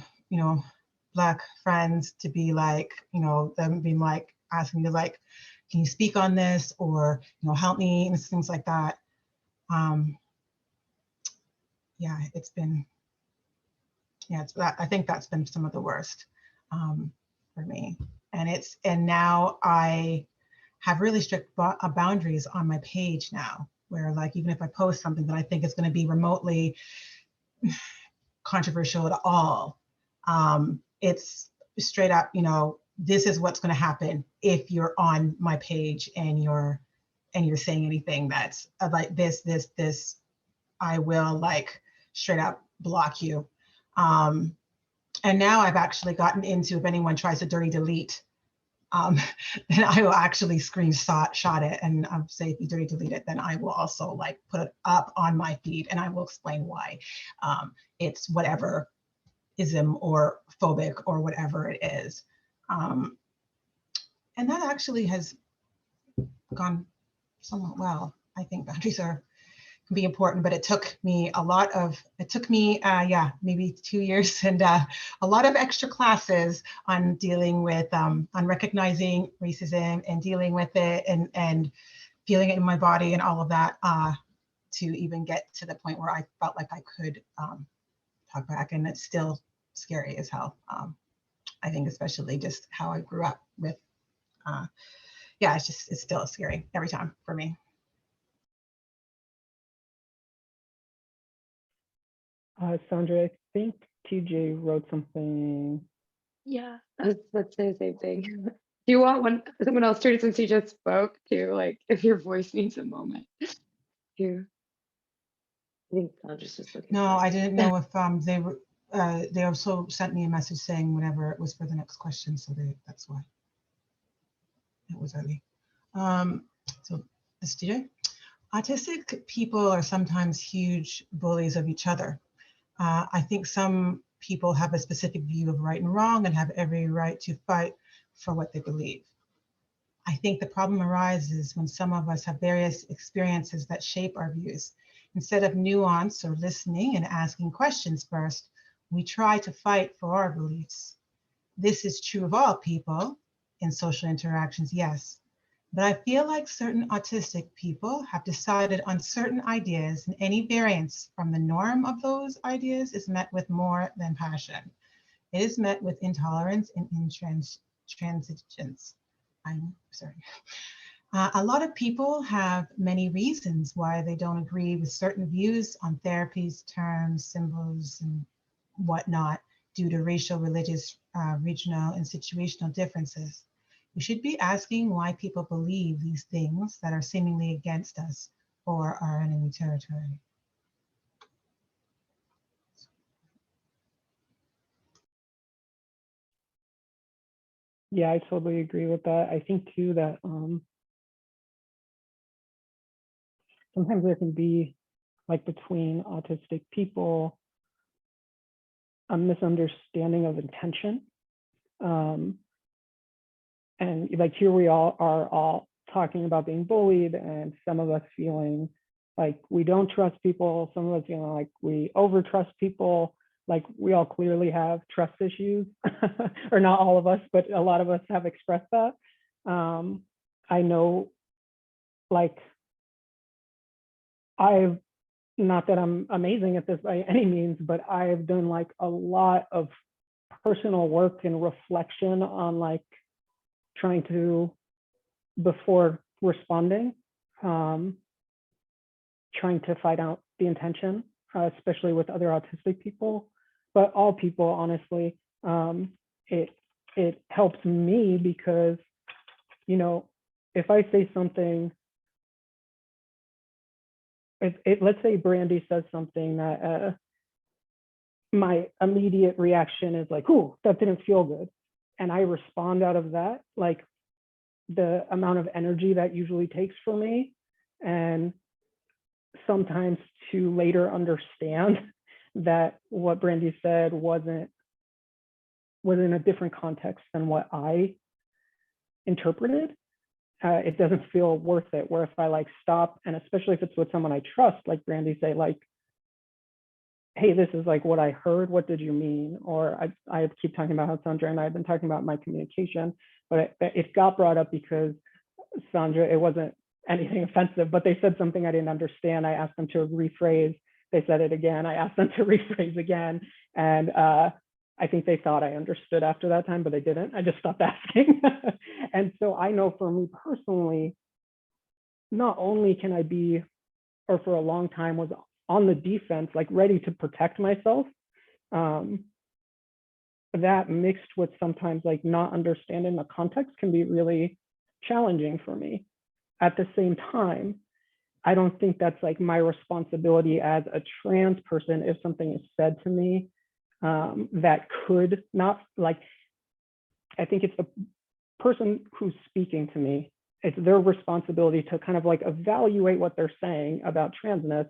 Black friends to be like, them being like, asking me like, can you speak on this, or, help me, and things like that. Yeah, it's been, I think that's been some of the worst for me. And now I have really strict boundaries on my page now, where like, even if I post something that I think is going to be remotely controversial at all, it's straight up, this is what's going to happen if you're on my page and you're saying anything that's like this, I will like straight up block you. And now I've actually gotten into, if anyone tries to dirty delete, then I will actually screenshot it, and I'll say, if you dirty delete it, then I will also like put it up on my feed, and I will explain why it's whatever ism or phobic or whatever it is. And that actually has gone somewhat well. I think boundaries can be important, but it took me maybe 2 years and a lot of extra classes on dealing with, on recognizing racism and dealing with it and feeling it in my body and all of that, to even get to the point where I felt like I could talk back. And it's still scary as hell. I think especially just how I grew up with, it's still scary every time for me. Sandra, I think TJ wrote something. Yeah, let's say the same thing. Do you want someone else to, since you just spoke, to like, if your voice needs a moment? I think I'll just looking. No, I didn't know if they also sent me a message saying whenever it was for the next question, so that's why it was early. So this TJ. Autistic people are sometimes huge bullies of each other. I think some people have a specific view of right and wrong and have every right to fight for what they believe. I think the problem arises when some of us have various experiences that shape our views. Instead of nuance or listening and asking questions first, we try to fight for our beliefs. This is true of all people in social interactions, yes. But I feel like certain autistic people have decided on certain ideas, and any variance from the norm of those ideas is met with more than passion. It is met with intolerance and intransigence. I'm sorry. A lot of people have many reasons why they don't agree with certain views on therapies, terms, symbols, and whatnot, due to racial, religious, regional, and situational differences. We should be asking why people believe these things that are seemingly against us or our enemy territory. Yeah, I totally agree with that. I think too that sometimes there can be, like between autistic people, a misunderstanding of intention. And like here we all are all talking about being bullied and some of us feeling like we don't trust people, some of us feeling like we overtrust people. Like we all clearly have trust issues, or not all of us, but a lot of us have expressed that. I know, like, I've, not that I'm amazing at this by any means, but I've done like a lot of personal work and reflection on like trying to, before responding, trying to find out the intention, especially with other autistic people, but all people, honestly. It helps me because, you know, if I say something, let's say Brandy says something that my immediate reaction is like, "Ooh, that didn't feel good," and I respond out of that, like the amount of energy that usually takes for me, and sometimes to later understand that what Brandy said wasn't in a different context than what I interpreted. It doesn't feel worth it. Where if I like stop, and especially if it's with someone I trust, like Brandy, say like, "Hey, this is like what I heard. What did you mean?" Or I keep talking about how Sandra and I have been talking about my communication, but it got brought up because Sandra, it wasn't anything offensive, but they said something I didn't understand. I asked them to rephrase. They said it again. I asked them to rephrase again. And I think they thought I understood after that time, but they didn't. I just stopped asking. And so I know for me personally, not only can I be, or for a long time was on the defense, like ready to protect myself, that mixed with sometimes like not understanding the context can be really challenging for me. At the same time, I don't think that's like my responsibility as a trans person if something is said to me that could not, like, I think it's the person who's speaking to me, it's their responsibility to kind of like evaluate what they're saying about transness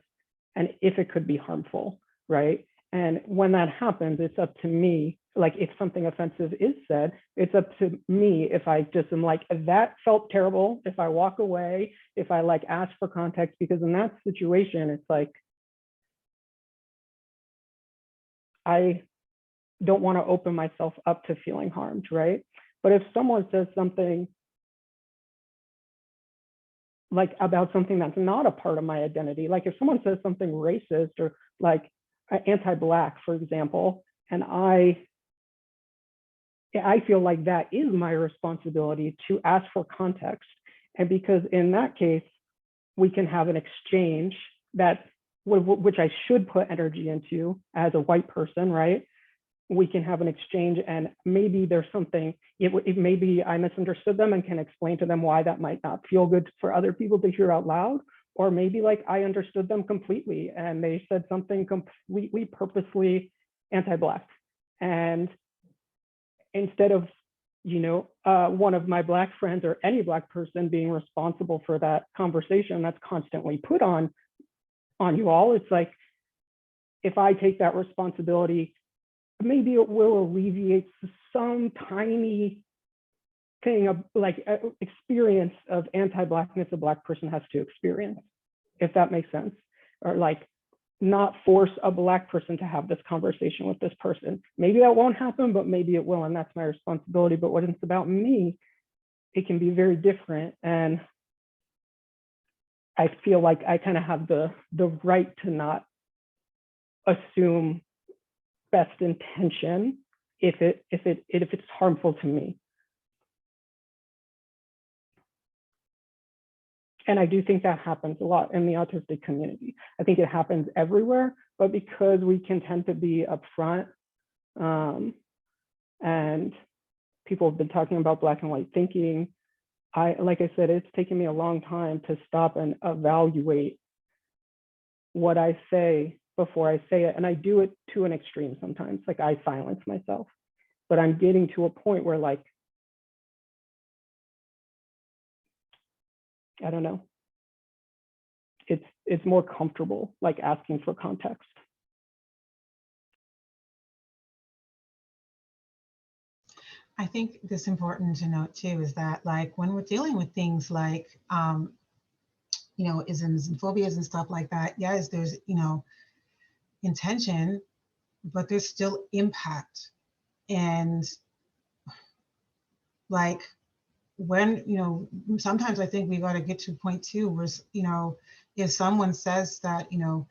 and if it could be harmful, right? And when that happens, it's up to me. Like if something offensive is said, it's up to me if I just am like, that felt terrible, if I walk away, if I like ask for context, because in that situation, it's like, I don't want to open myself up to feeling harmed, right? But if someone says something like about something that's not a part of my identity, like if someone says something racist or like anti-Black, for example, and I feel like that is my responsibility to ask for context. And because in that case, we can have an exchange that, which I should put energy into as a white person, right? We can have an exchange and maybe there's something, maybe I misunderstood them and can explain to them why that might not feel good for other people to hear out loud. Or maybe like I understood them completely and they said something completely purposely anti-Black. And instead of, you know, one of my Black friends or any Black person being responsible for that conversation that's constantly put on you all, it's like, if I take that responsibility, maybe it will alleviate some tiny thing of like experience of anti-Blackness a Black person has to experience, if that makes sense. Or like not force a Black person to have this conversation with this person. Maybe that won't happen, but maybe it will, and that's my responsibility. But when it's about me, it can be very different. And I feel like I kind of have the right to not assume best intention if it's harmful to me. And I do think that happens a lot in the autistic community. I think it happens everywhere, but because we can tend to be upfront, and people have been talking about Black and white thinking, like I said, it's taken me a long time to stop and evaluate what I say before I say it. And I do it to an extreme sometimes, like I silence myself, but I'm getting to a point where like, I don't know, it's more comfortable like asking for context. I think it's important to note too is that like when we're dealing with things like you know, isms and phobias and stuff like that, yes, there's, you know, intention, but there's still impact. And like when, you know, sometimes I think we got to get to a point too where, you know, if someone says that, you know,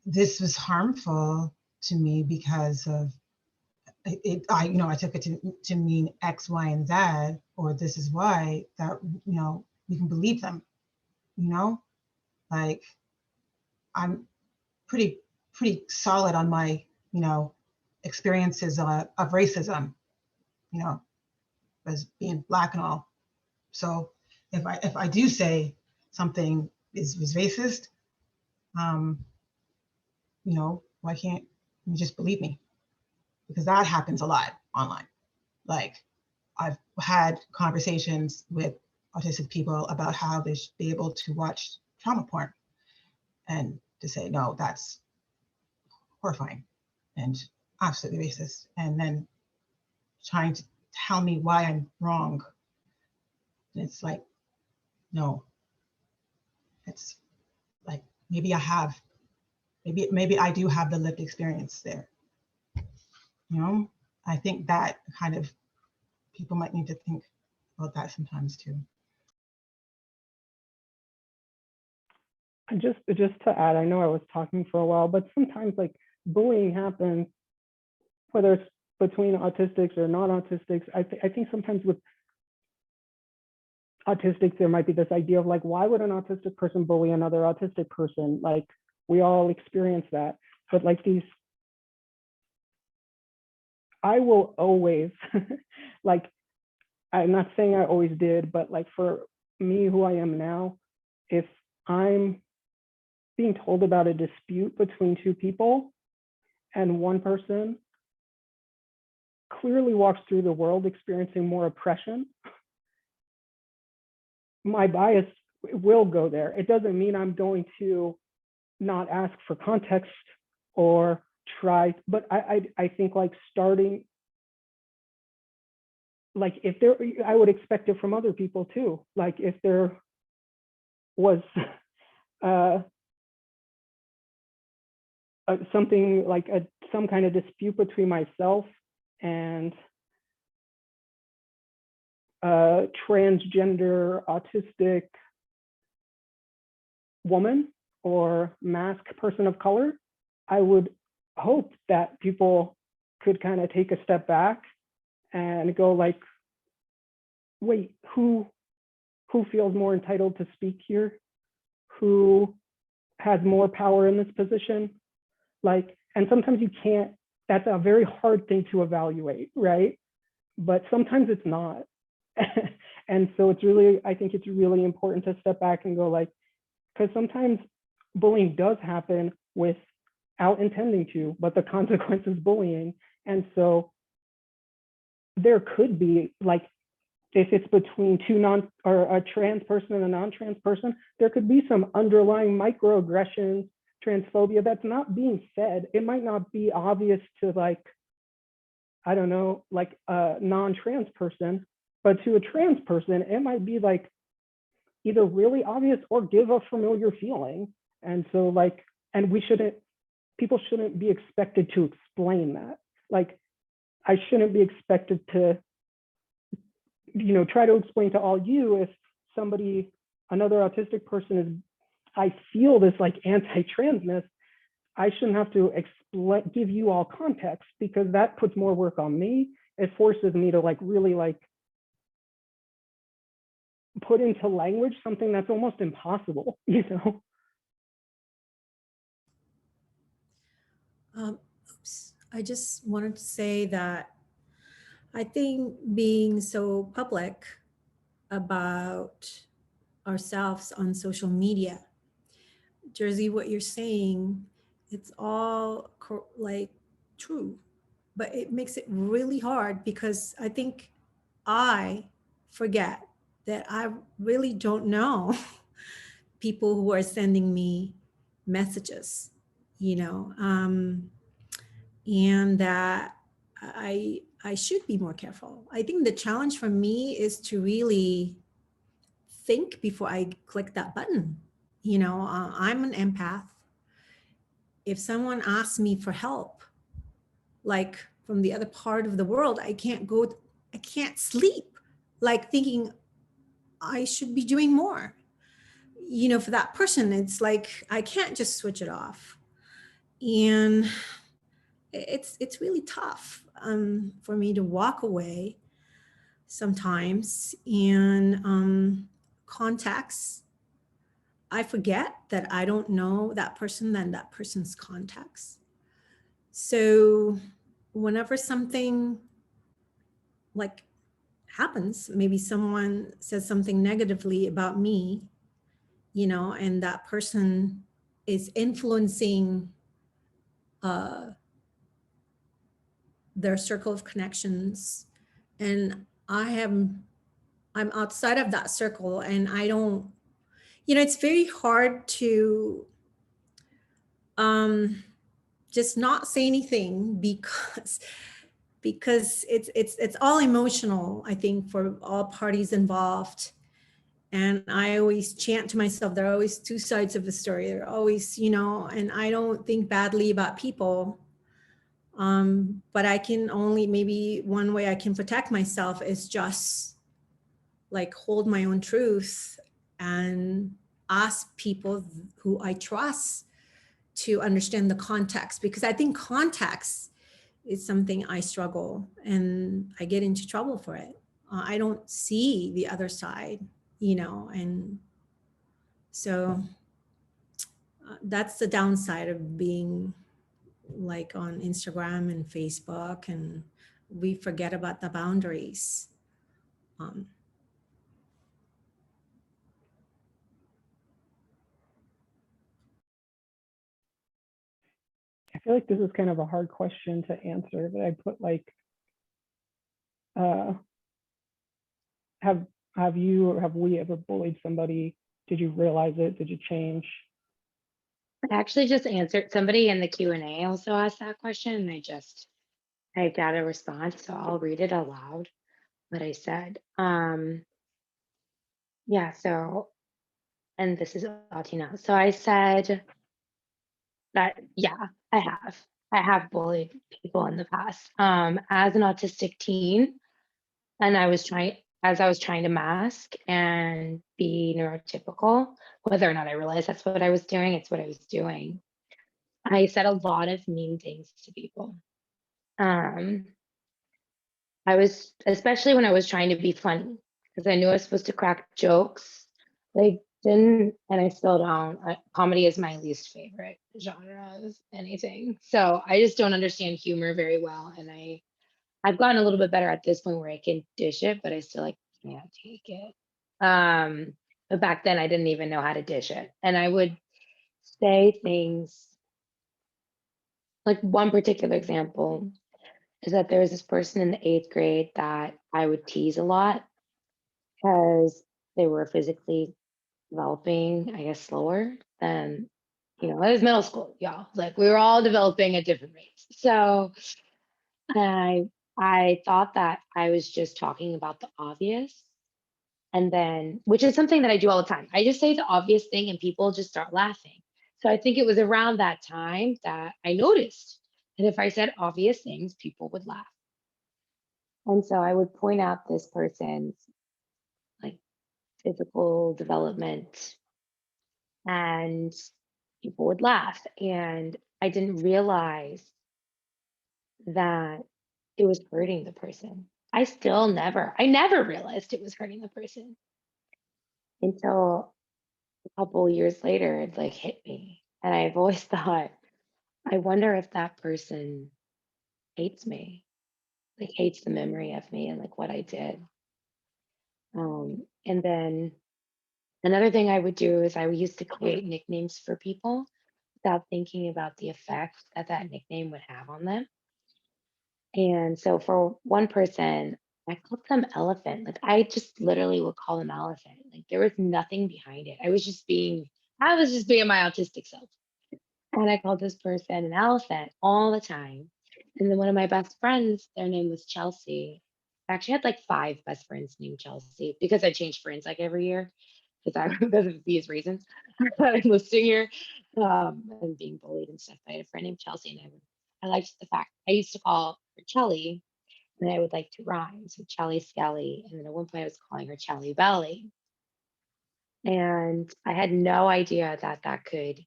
this was harmful to me because of it, I, you know, I took it to mean X, Y, and Z, or this is why, that, you know, we can believe them, you know, like I'm pretty solid on my, you know, experiences of racism, you know, as being Black and all. So if I do say something is racist, you know, why can't you just believe me? Because that happens a lot online. Like I've had conversations with autistic people about how they should be able to watch trauma porn, and to say, no, that's horrifying and absolutely racist. And then trying to tell me why I'm wrong. And it's like, no, it's like, maybe I have, maybe I do have the lived experience there. You know, I think that kind of, people might need to think about that sometimes too. And just to add, I know I was talking for a while, but sometimes like bullying happens, whether it's between autistics or non-autistics. I think sometimes with autistics, there might be this idea of like, why would an autistic person bully another autistic person? Like we all experience that, but like these, I will always, like, I'm not saying I always did, but like for me, who I am now, if I'm being told about a dispute between two people and one person clearly walks through the world experiencing more oppression, my bias will go there. It doesn't mean I'm going to not ask for context or try, but I think like starting, like if there, I would expect it from other people too. Like if there was something like some kind of dispute between myself and a transgender autistic woman or masked person of color, I would hope that people could kind of take a step back and go like, wait, who feels more entitled to speak here? Who has more power in this position? Like, and sometimes you can't, that's a very hard thing to evaluate, right? But sometimes it's not. And so it's really, I think it's really important to step back and go like, because sometimes bullying does happen without intending to, but the consequence is bullying. And so there could be like, if it's between or a trans person and a non-trans person, there could be some underlying microaggressions, transphobia that's not being said. It might not be obvious to like, I don't know, like a non-trans person, but to a trans person, it might be like either really obvious or give a familiar feeling. And so like, and people shouldn't be expected to explain that. Like, I shouldn't be expected to, you know, try to explain to all you if another autistic person is, I feel this like anti-transness, I shouldn't have to give you all context, because that puts more work on me. It forces me to like really like put into language something that's almost impossible, you know? Oops. I just wanted to say that I think being so public about ourselves on social media, Jersey, what you're saying, it's all like true, but it makes it really hard because I think I forget that I really don't know people who are sending me messages, you know, and that I should be more careful. I think the challenge for me is to really think before I click that button. You know, I'm an empath. If someone asks me for help, like from the other part of the world, I can't sleep, like thinking I should be doing more. You know, for that person, it's like I can't just switch it off. And it's really tough for me to walk away sometimes. And contacts, I forget that I don't know that person than that person's contacts. So whenever something like happens, maybe someone says something negatively about me, you know, and that person is influencing their circle of connections, and I'm outside of that circle, and I don't, you know, it's very hard to just not say anything because it's all emotional, I think, for all parties involved. And I always chant to myself, there are always two sides of the story. There are always, you know, and I don't think badly about people. But I can only, maybe one way I can protect myself is just like hold my own truth and ask people who I trust to understand the context, because I think context is something I struggle and I get into trouble for it. I don't see the other side, you know, and so that's the downside of being like on Instagram and Facebook, and we forget about the boundaries. I feel like this is kind of a hard question to answer, but I put like, have you or have we ever bullied somebody? Did you realize it? Did you change? I actually just answered, somebody in the Q&A also asked that question, and I got a response, so I'll read it aloud, what I said. Yeah, so, and this is Latina. So I said that, yeah, I have bullied people in the past. As an autistic teen, and as I was trying to mask and be neurotypical, whether or not I realized that's what I was doing, it's what I was doing. I said a lot of mean things to people. I was, especially when I was trying to be funny, because I knew I was supposed to crack jokes. They didn't, and I still don't. Comedy is my least favorite genre of anything. So I just don't understand humor very well. And I've gotten a little bit better at this point where I can dish it, but I still like can't take it. But back then I didn't even know how to dish it. And I would say things like, one particular example is that there was this person in the 8th grade that I would tease a lot because they were physically developing, I guess, slower than, you know, it was middle school, y'all. Like we were all developing at different rates. So I thought that I was just talking about the obvious. And then, which is something that I do all the time. I just say the obvious thing and people just start laughing. So I think it was around that time that I noticed that if I said obvious things, people would laugh. And so I would point out this person's like physical development and people would laugh. And I didn't realize that it was hurting the person. I never realized it was hurting the person until a couple years later, it like hit me. And I've always thought, I wonder if that person hates me, like hates the memory of me and like what I did. And then another thing I would do is I used to create nicknames for people without thinking about the effect that that nickname would have on them. And so for one person, I called them Elephant. Like I just literally would call them Elephant. Like there was nothing behind it. I was just being my autistic self. And I called this person an elephant all the time. And then one of my best friends, their name was Chelsea. I actually had like 5 best friends named Chelsea because I changed friends like every year because of these reasons. I'm listing here and being bullied and stuff. I had a friend named Chelsea, and I liked the fact I used to call her Chelly, and I would like to rhyme. So Chelly Skelly. And then at one point I was calling her Chelly Belly. And I had no idea that that could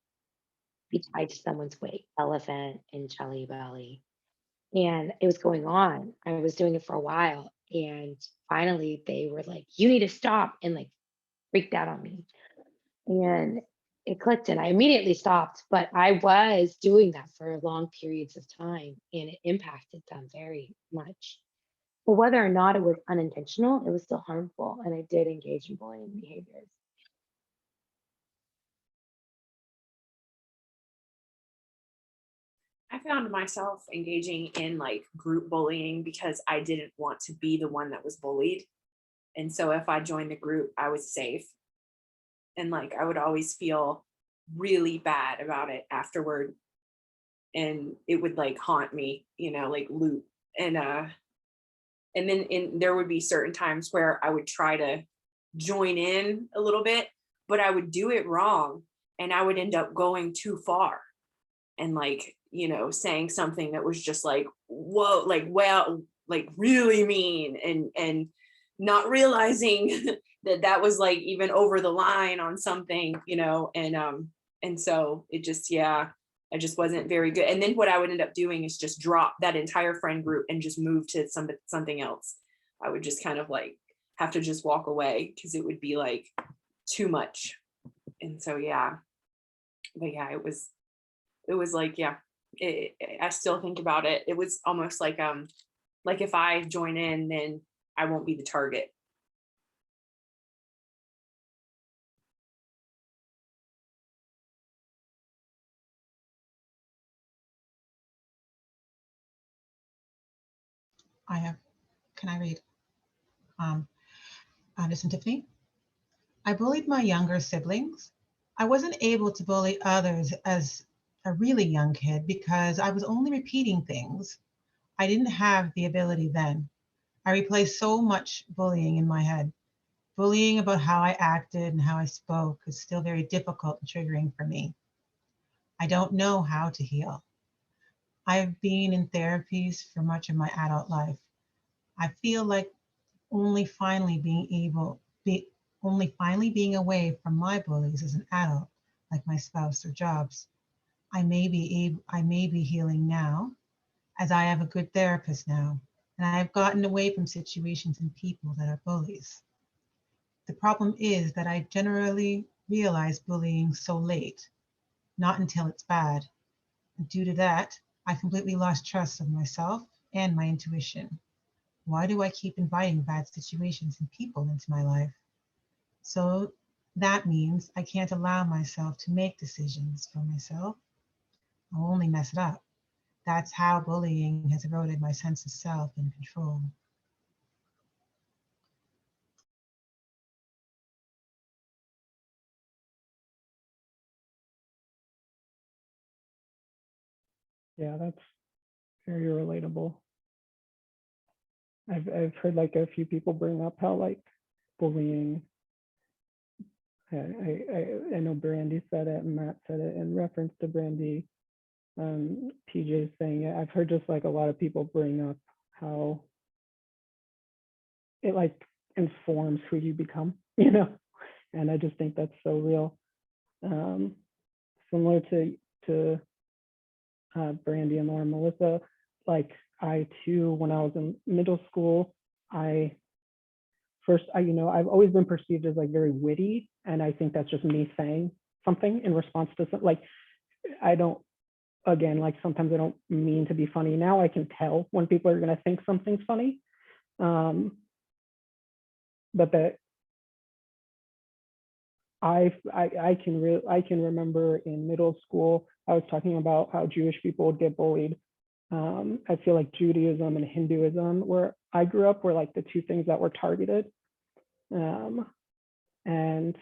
be tied to someone's weight, elephant and Chelly Belly. And it was going on. I was doing it for a while. And finally they were like, you need to stop, and like freaked out on me. And it clicked and I immediately stopped. But I was doing that for long periods of time and it impacted them very much. But whether or not it was unintentional, it was still harmful. And I did engage in bullying behaviors. I found myself engaging in like group bullying because I didn't want to be the one that was bullied. And so if I joined the group, I was safe. And like I would always feel really bad about it afterward. And it would like haunt me, like loop. And then there would be certain times where I would try to join in a little bit, but I would do it wrong and I would end up going too far and like, saying something that was just like, whoa, like, well, like really mean and not realizing that that was like even over the line on something, and so it just, yeah, I just wasn't very good. And then what I would end up doing is just drop that entire friend group and just move to something else. I would just kind of like have to just walk away because it would be like too much. And so, yeah, but yeah, it was like, yeah, I still think about it. It was almost like if I join in, then I won't be the target. Can I read? This is Tiffany. I bullied my younger siblings. I wasn't able to bully others as a really young kid because I was only repeating things. I didn't have the ability then. I replayed so much bullying in my head. Bullying about how I acted and how I spoke is still very difficult and triggering for me. I don't know how to heal. I've been in therapies for much of my adult life. I feel like only finally being away from my bullies as an adult, like my spouse or jobs. I may be healing now, as I have a good therapist now, and I have gotten away from situations and people that are bullies. The problem is that I generally realize bullying so late, not until it's bad. And due to that, I completely lost trust of myself and my intuition. Why do I keep inviting bad situations and people into my life? So that means I can't allow myself to make decisions for myself. I'll only mess it up. That's how bullying has eroded my sense of self and control. Yeah, that's very relatable. I've heard like a few people bring up how like bullying. I know Brandy said it and Matt said it in reference to Brandy. TJ saying it. I've heard just like a lot of people bring up how it like informs who you become, and I just think that's so real. Similar to Brandy and Laura Melissa, like I too, when I was in middle school, I've always been perceived as like very witty, and I think that's just me saying something in response to something. Like I don't, again, like sometimes I don't mean to be funny. Now I can tell when people are going to think something's funny, but that I can remember in middle school I was talking about how Jewish people would get bullied. I feel like Judaism and Hinduism, where I grew up, were like the two things that were targeted. And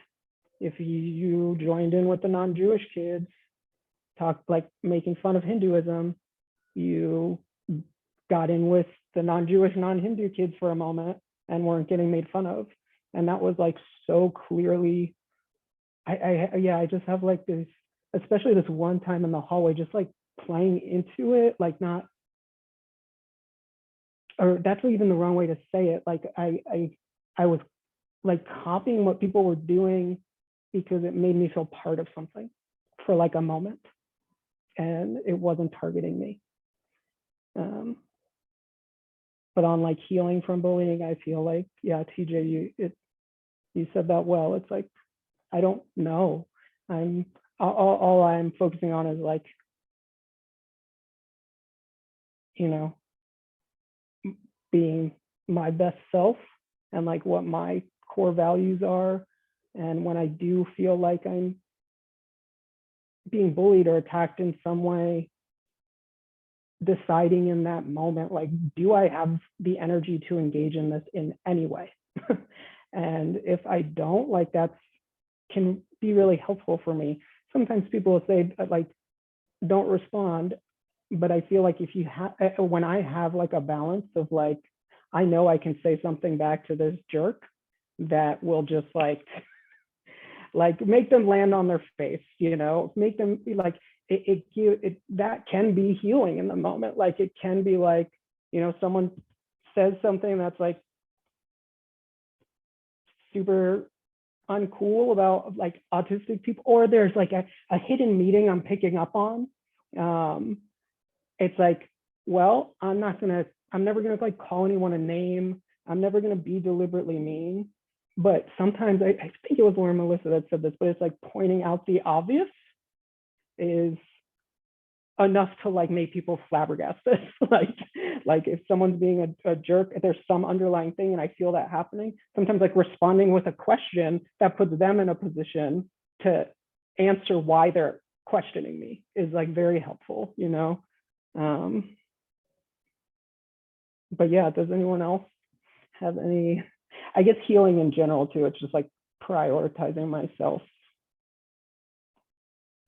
if you joined in with the non-Jewish kids, talk like making fun of Hinduism, you got in with the non-Jewish, non-Hindu kids for a moment and weren't getting made fun of. And that was like so clearly, I just have like this, especially this one time in the hallway, just like playing into it, like not, or that's even the wrong way to say it. Like I was like copying what people were doing because it made me feel part of something for like a moment, and it wasn't targeting me. But on like healing from bullying, I feel like, yeah, TJ, you said that well. It's like, I don't know. All I'm focusing on is like, you know, being my best self and like what my core values are. And when I do feel like I'm being bullied or attacked in some way, deciding in that moment, like, do I have the energy to engage in this in any way? And if I don't, like, that's can be really helpful for me. Sometimes people will say like, don't respond. But I feel like if you have, when I have like a balance of like, I know I can say something back to this jerk that will just like make them land on their face, you know, make them be like, that can be healing in the moment. Like it can be like, you know, someone says something that's like super uncool about like autistic people, or there's like a hidden meaning I'm picking up on. It's like, well, I'm never gonna like call anyone a name. I'm never gonna be deliberately mean. But sometimes I think it was Lauren Melissa that said this, but it's like pointing out the obvious is enough to like make people flabbergasted. like if someone's being a jerk, if there's some underlying thing and I feel that happening, sometimes like responding with a question that puts them in a position to answer why they're questioning me is like very helpful, you know? But yeah, does anyone else have any, I guess healing in general too, it's just like prioritizing myself.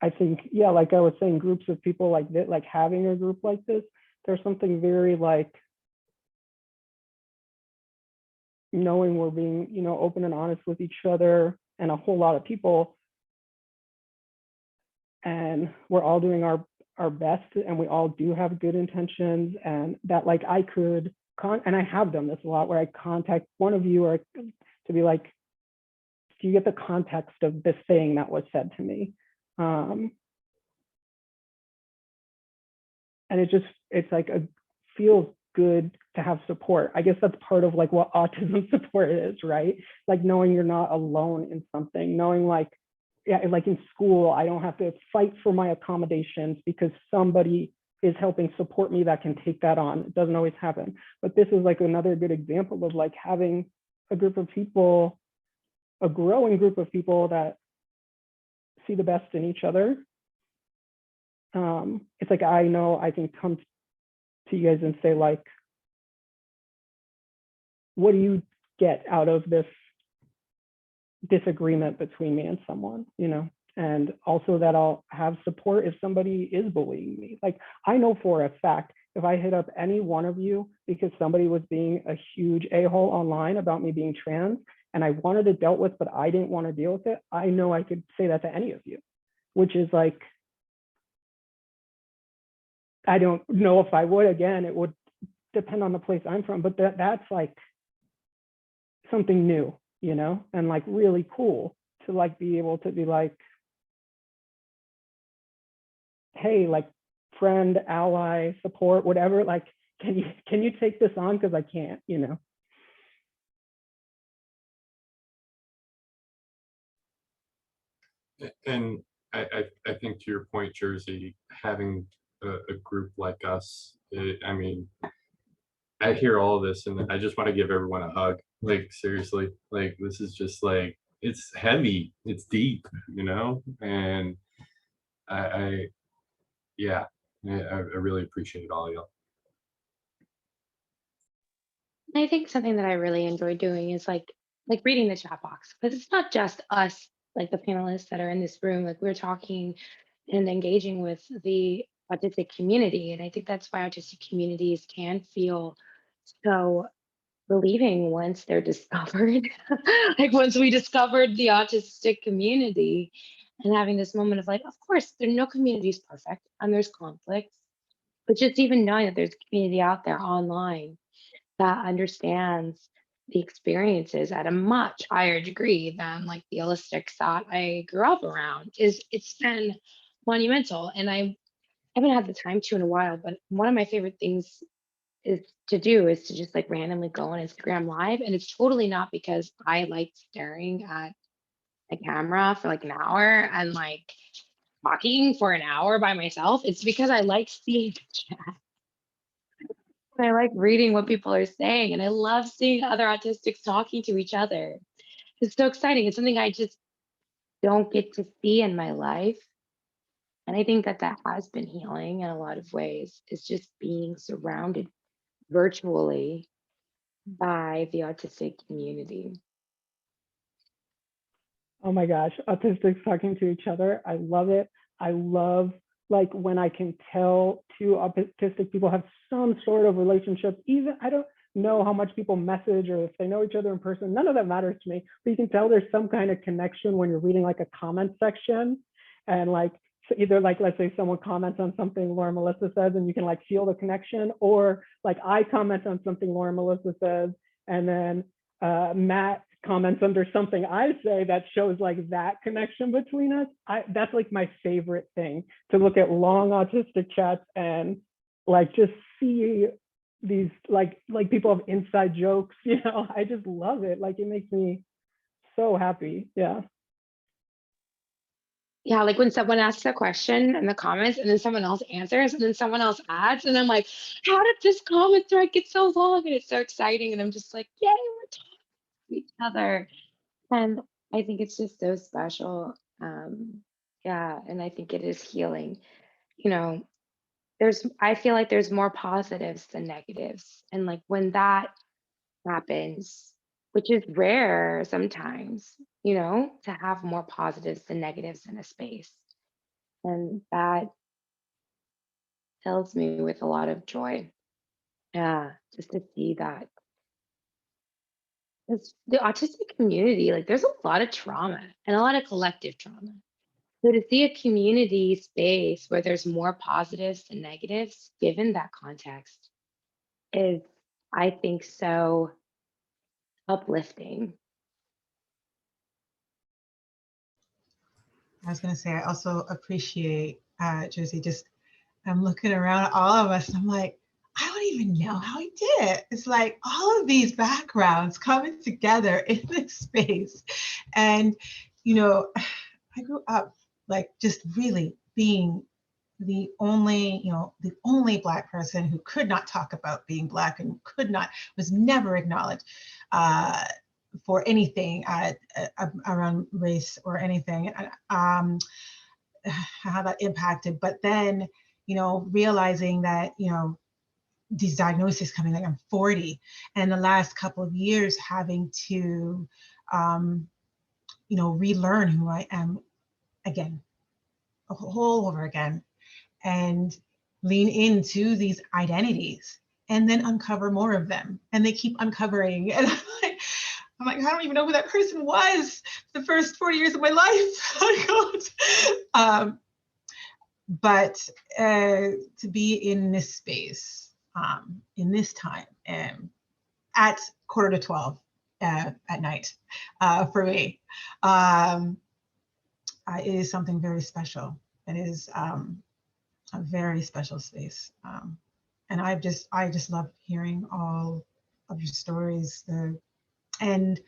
I think, yeah, like I was saying, groups of people like that, like having a group like this, there's something very like knowing we're being, you know, open and honest with each other and a whole lot of people. And we're all doing our best and we all do have good intentions, and that like I could, and I have done this a lot where I contact one of you or to be like, do you get the context of this thing that was said to me? And it's like feels good to have support. I guess that's part of like what autism support is, right? Like knowing you're not alone in something, knowing like, yeah, like in school, I don't have to fight for my accommodations because somebody is helping support me that can take that on. It doesn't always happen. But this is like another good example of like having a group of people, a growing group of people that see the best in each other. It's like, I know I can come to you guys and say like, what do you get out of this disagreement between me and someone, you know? And also that I'll have support if somebody is bullying me. Like I know for a fact, if I hit up any one of you because somebody was being a huge a-hole online about me being trans and I wanted it dealt with, but I didn't want to deal with it, I know I could say that to any of you, which is like, I don't know if I would, again, it would depend on the place I'm from, but that's like something new, you know, and like really cool to like be able to be like, hey, like friend, ally, support, whatever, like, can you take this on? Because I can't, you know. And I think to your point, Jersey, having a group like us, I mean, I hear all of this and I just want to give everyone a hug. Like seriously, like this is just like, it's heavy, it's deep, you know? And I yeah, I really appreciate all of y'all. I think something that I really enjoy doing is like reading the chat box, because it's not just us, like the panelists that are in this room. Like we're talking and engaging with the autistic community. And I think that's why autistic communities can feel so relieving once they're discovered. Like once we discovered the autistic community and having this moment of like, of course, there no community is perfect and there's conflicts, but just even knowing that there's a community out there online that understands the experiences at a much higher degree than like the holistics that I grew up around is it's been monumental. And I haven't had the time to in a while, but one of my favorite things is to just like randomly go on Instagram live. And it's totally not because I like staring at a camera for like an hour and like talking for an hour by myself. It's because I like seeing the chat. And I like reading what people are saying. And I love seeing other autistics talking to each other. It's so exciting. It's something I just don't get to see in my life. And I think that that has been healing in a lot of ways, is just being surrounded virtually by the autistic community. Oh my gosh, autistics talking to each other. I love it. I love like when I can tell two autistic people have some sort of relationship. Even I don't know how much people message or if they know each other in person. None of that matters to me. But you can tell there's some kind of connection when you're reading like a comment section, and like so either like let's say someone comments on something Laura Melissa says, and you can like feel the connection, or like I comment on something Laura Melissa says, and then Matt comments under something I say that shows like that connection between us. That's like my favorite thing, to look at long autistic chats and like just see these like people have inside jokes, you know. I just love it. Like it makes me so happy. Yeah. Yeah, like when someone asks a question in the comments and then someone else answers and then someone else adds, and I'm like, how did this comment thread get so long? And it's so exciting. And I'm just like, yay, we're talking to each other. And I think it's just so special. Yeah, and I think it is healing. You know, I feel like there's more positives than negatives. And like when that happens, which is rare sometimes, to have more positives than negatives in a space. And that fills me with a lot of joy. Yeah, just to see that. It's the autistic community, like there's a lot of trauma and a lot of collective trauma. So to see a community space where there's more positives than negatives, given that context, is, I think, so uplifting. I was going to say, I also appreciate Josie. Just I'm looking around at all of us, and I'm like, I don't even know how he did it. It's like all of these backgrounds coming together in this space. And, I grew up like just really being the only Black person who could not talk about being Black and was never acknowledged for anything around race or anything. How that impacted, but then, realizing that, these diagnoses coming, like I'm 40, and the last couple of years having to, relearn who I am again, a whole over again, and lean into these identities and then uncover more of them. And they keep uncovering. And I'm like, I don't even know who that person was the first 40 years of my life. Oh God. But to be in this space, in this time, at 11:45 at night, for me, it is something very special. It is a very special space, and I just love hearing all of your stories, and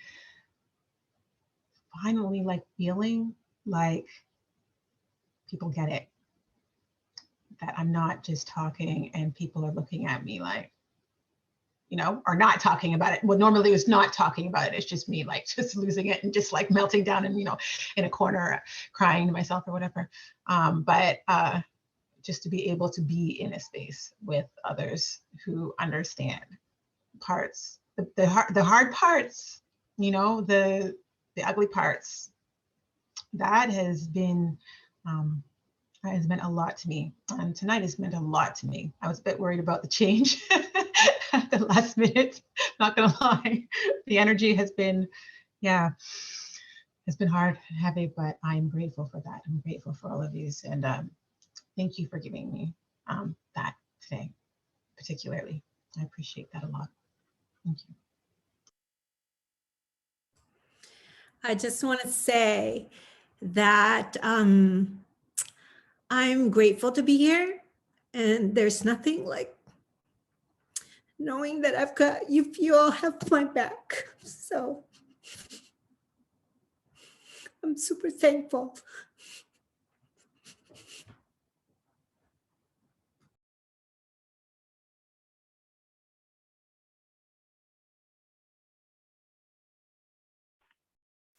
finally, like feeling like people get it. That I'm not just talking and people are looking at me like, are not talking about it. Well, normally it was not talking about it. It's just me like just losing it and just like melting down and, in a corner crying to myself or whatever. But just to be able to be in a space with others who understand parts, the hard parts, the ugly parts, that has been has meant a lot to me. And tonight has meant a lot to me. I was a bit worried about the change at the last minute, not gonna lie. The energy has been, yeah, it's been hard and heavy, but I'm grateful for that. I'm grateful for all of these. And thank you for giving me that today, particularly. I appreciate that a lot. Thank you. I just want to say that I'm grateful to be here. And there's nothing like knowing that I've got you all have my back. So I'm super thankful.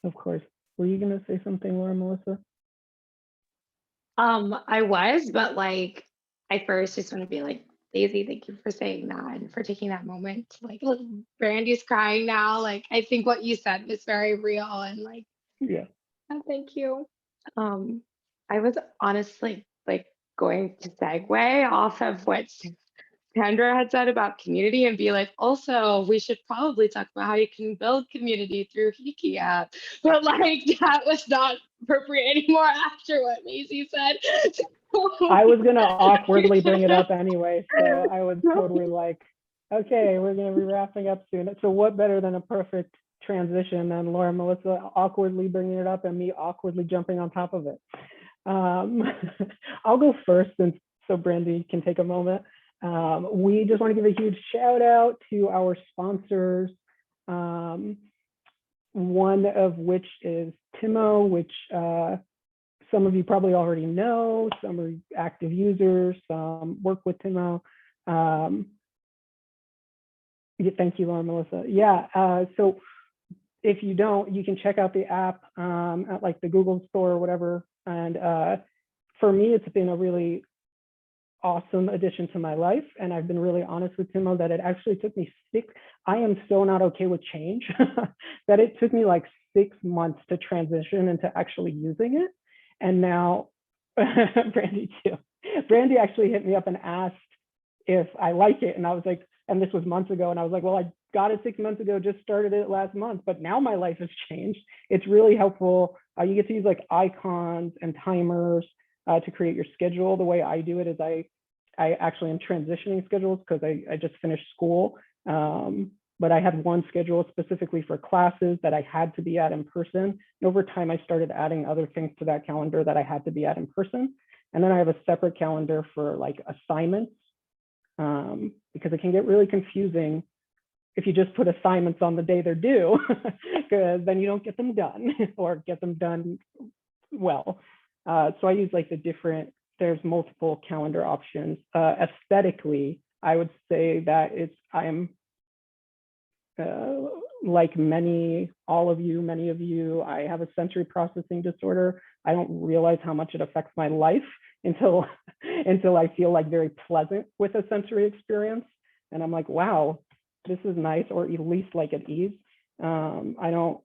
Of course. Were you going to say something, Laura Melissa? I was, but like, I first just want to be like, Daisy, thank you for saying that and for taking that moment. Like, look, Brandy's crying now. Like, I think what you said was very real and like, Yeah. thank you. I was honestly like going to segue off of what Sandra had said about community and be like, also, we should probably talk about how you can build community through Hiki app. But like, that was not appropriate anymore after what Maisie said. I was going to awkwardly bring it up anyway. So I was totally like, okay, we're going to be wrapping up soon. So what better than a perfect transition than Laura Melissa awkwardly bringing it up and me awkwardly jumping on top of it. I'll go first, and so Brandy can take a moment. We just want to give a huge shout out to our sponsors, one of which is Timo, which some of you probably already know, some are active users, some work with Timo. Yeah, thank you, Laura Melissa. Yeah, so if you don't, you can check out the app at like the Google store or whatever. And for me, it's been a really awesome addition to my life. And I've been really honest with Timo that it actually took me I am so not okay with change that it took me like 6 months to transition into actually using it. And now, Brandy too. Brandy actually hit me up and asked if I like it. And I was like, and this was months ago. And I was like, well, I got it 6 months ago, just started it last month, but now my life has changed. It's really helpful. You get to use like icons and timers to create your schedule. The way I do it is I actually am transitioning schedules because I just finished school. But I had one schedule specifically for classes that I had to be at in person. And over time, I started adding other things to that calendar that I had to be at in person. And then I have a separate calendar for like assignments because it can get really confusing if you just put assignments on the day they're due, because then you don't get them done or get them done well. So I use like there's multiple calendar options. Aesthetically, I would say that I am like many of you, I have a sensory processing disorder. I don't realize how much it affects my life until I feel like very pleasant with a sensory experience. And I'm like, wow, this is nice, or at least like at ease. I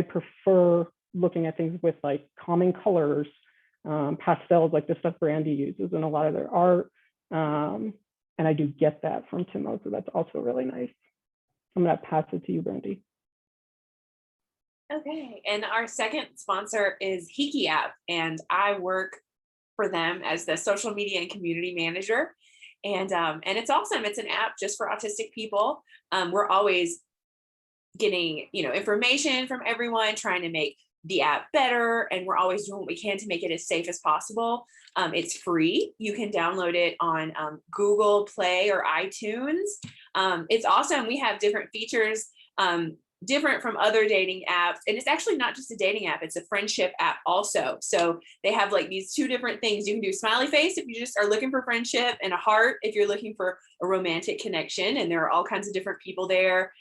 prefer looking at things with like calming colors, pastels, like the stuff Brandy uses in a lot of their art. And I do get that from Timo, so that's also really nice. I'm gonna pass it to you, Brandy. Okay, and our second sponsor is Hiki app, and I work for them as the social media and community manager. And it's awesome. It's an app just for autistic people. We're always getting, information from everyone, trying to make the app better, and we're always doing what we can to make it as safe as possible. It's free. You can download it on Google Play or iTunes. It's awesome. We have different features, different from other dating apps. And it's actually not just a dating app, it's a friendship app also. So they have like these two different things. You can do smiley face if you just are looking for friendship, and a heart if you're looking for a romantic connection. And there are all kinds of different people there.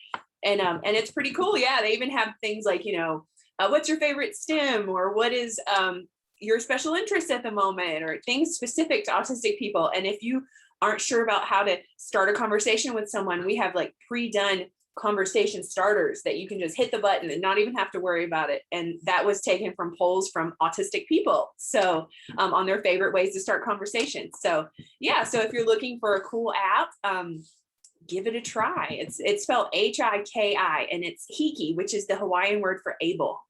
And it's pretty cool. Yeah, they even have things like, what's your favorite STEM, or what is your special interest at the moment, or things specific to autistic people. And if you aren't sure about how to start a conversation with someone, we have like pre-done conversation starters that you can just hit the button and not even have to worry about it. And that was taken from polls from autistic people. So on their favorite ways to start conversations. So yeah, so if you're looking for a cool app, give it a try. It's spelled Hiki, and it's Hiki, which is the Hawaiian word for able.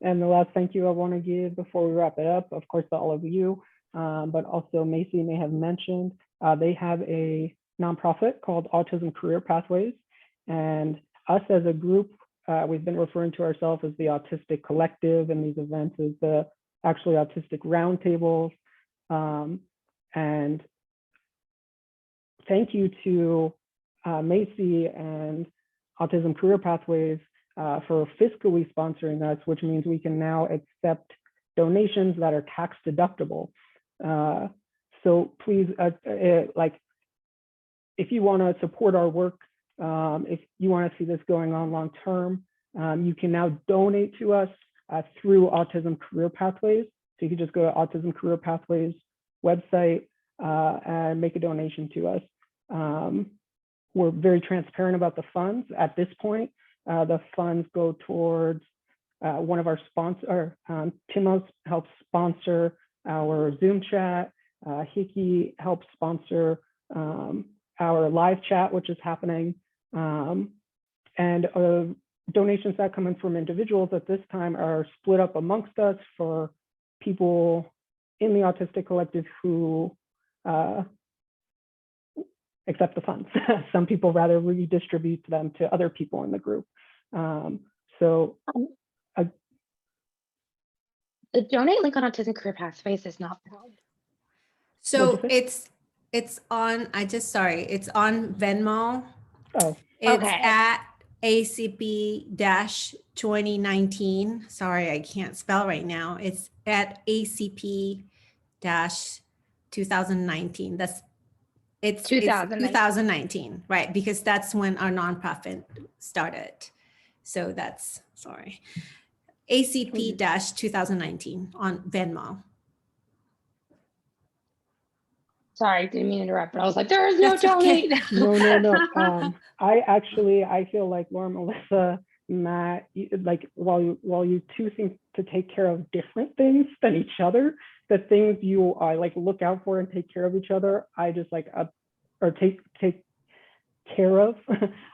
And the last thank you I want to give before we wrap it up, of course, to all of you, but also Macy may have mentioned, they have a nonprofit called Autism Career Pathways. And us as a group, we've been referring to ourselves as the Autistic Collective, and these events is the actually Autistic Roundtables. And thank you to Macy and Autism Career Pathways for fiscally sponsoring us, which means we can now accept donations that are tax deductible. So please, like, if you want to support our work, if you want to see this going on long term, you can now donate to us through Autism Career Pathways. So you can just go to Autism Career Pathways website and make a donation to us. We're very transparent about the funds at this point. The funds go towards one of our sponsors. Timos helps sponsor our Zoom chat. Hiki helps sponsor our live chat, which is happening. And donations that come in from individuals at this time are split up amongst us for people in the Autistic Collective who accept the funds. Some people rather redistribute them to other people in the group. The donate link on Autism Career Pathways is not valid. So it's on, it's on Venmo. Oh, It's okay. at ACP-2019. Sorry, I can't spell right now. It's at ACP-2019. It's 2019, right? Because that's when our nonprofit started. So that's, sorry, ACP-2019 on Venmo. Sorry, didn't mean to interrupt, but I was like, there is no That's okay. donate. no. I feel like Laura, Melissa, Matt, like while you two seem to take care of different things than each other, the things you like look out for and take care of each other, I just like or take care of.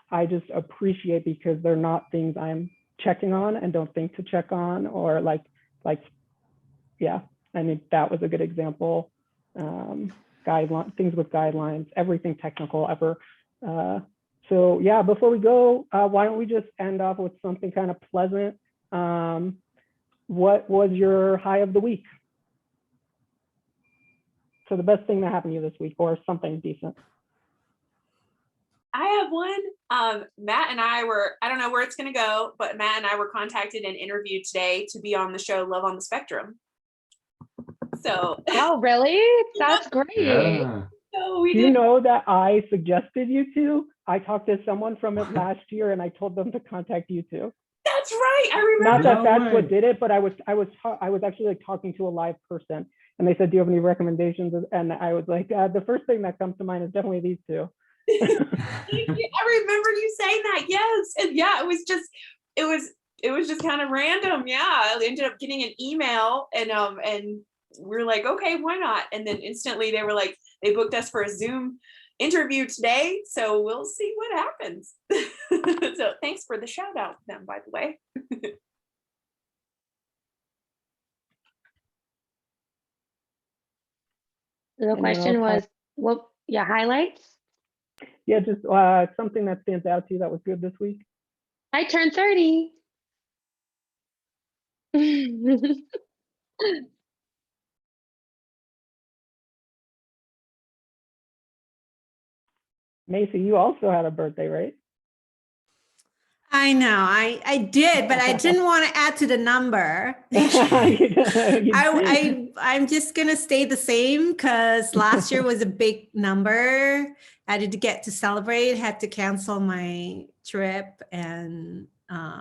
I just appreciate, because they're not things I'm checking on and don't think to check on, or like yeah. I mean, that was a good example. Things with guidelines, everything technical ever. So yeah, before we go, why don't we just end off with something kind of pleasant? What was your high of the week? So the best thing that happened to you this week, or something decent. I have one. Matt and I were, I don't know where it's going to go, but Matt and I were contacted and interviewed today to be on the show Love on the Spectrum. So. Oh, really? That's great. Yeah. So we Do did. you know that I suggested you to? I talked to someone from it last year, and I told them to contact you too. That's right. I remember. Not that No that's way. what did it, but I was actually like talking to a live person, and they said, "Do you have any recommendations?" And I was like, "The first thing that comes to mind is definitely these two." I remember you saying that. Yes, and yeah, it was just kind of random. Yeah, I ended up getting an email, and we're like, okay, why not? And then instantly they were like, they booked us for a Zoom interview today, so we'll see what happens. So thanks for the shout out to them, by the way. The question was, what, yeah, highlights? Yeah, just something that stands out to you that was good this week. I turned 30. Macy, you also had a birthday, right? I know, I did, but I didn't want to add to the number. I'm just going to stay the same, because last year was a big number. I did get to celebrate, had to cancel my trip, and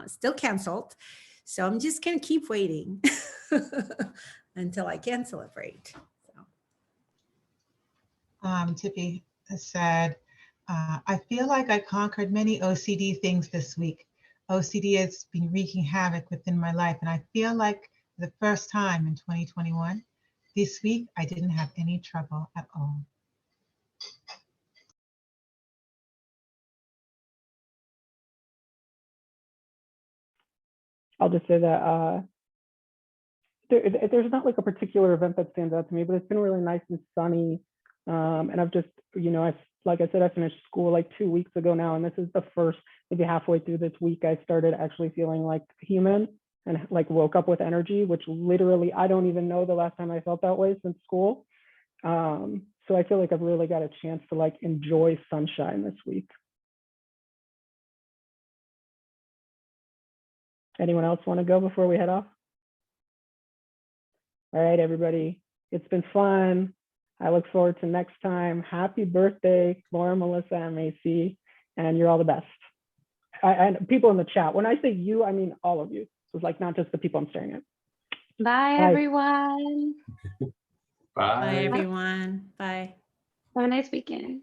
still canceled. So I'm just going to keep waiting until I can celebrate. So. Tippy, said, I feel like I conquered many OCD things this week. OCD has been wreaking havoc within my life, and I feel like for the first time in 2021, this week I didn't have any trouble at all. I'll just say that there's not like a particular event that stands out to me, but it's been really nice and sunny. And I've just, like I said, I finished school like 2 weeks ago now, and this is the first, maybe halfway through this week, I started actually feeling like human and like woke up with energy, which literally, I don't even know the last time I felt that way since school. So I feel like I've really got a chance to like enjoy sunshine this week. Anyone else want to go before we head off? All right, everybody. It's been fun. I look forward to next time. Happy birthday, Laura, Melissa, and Macy. And you're all the best. And people in the chat. When I say you, I mean all of you. So it's like not just the people I'm staring at. Bye, Bye. everyone. Bye. Bye, everyone. Bye. Have a nice weekend.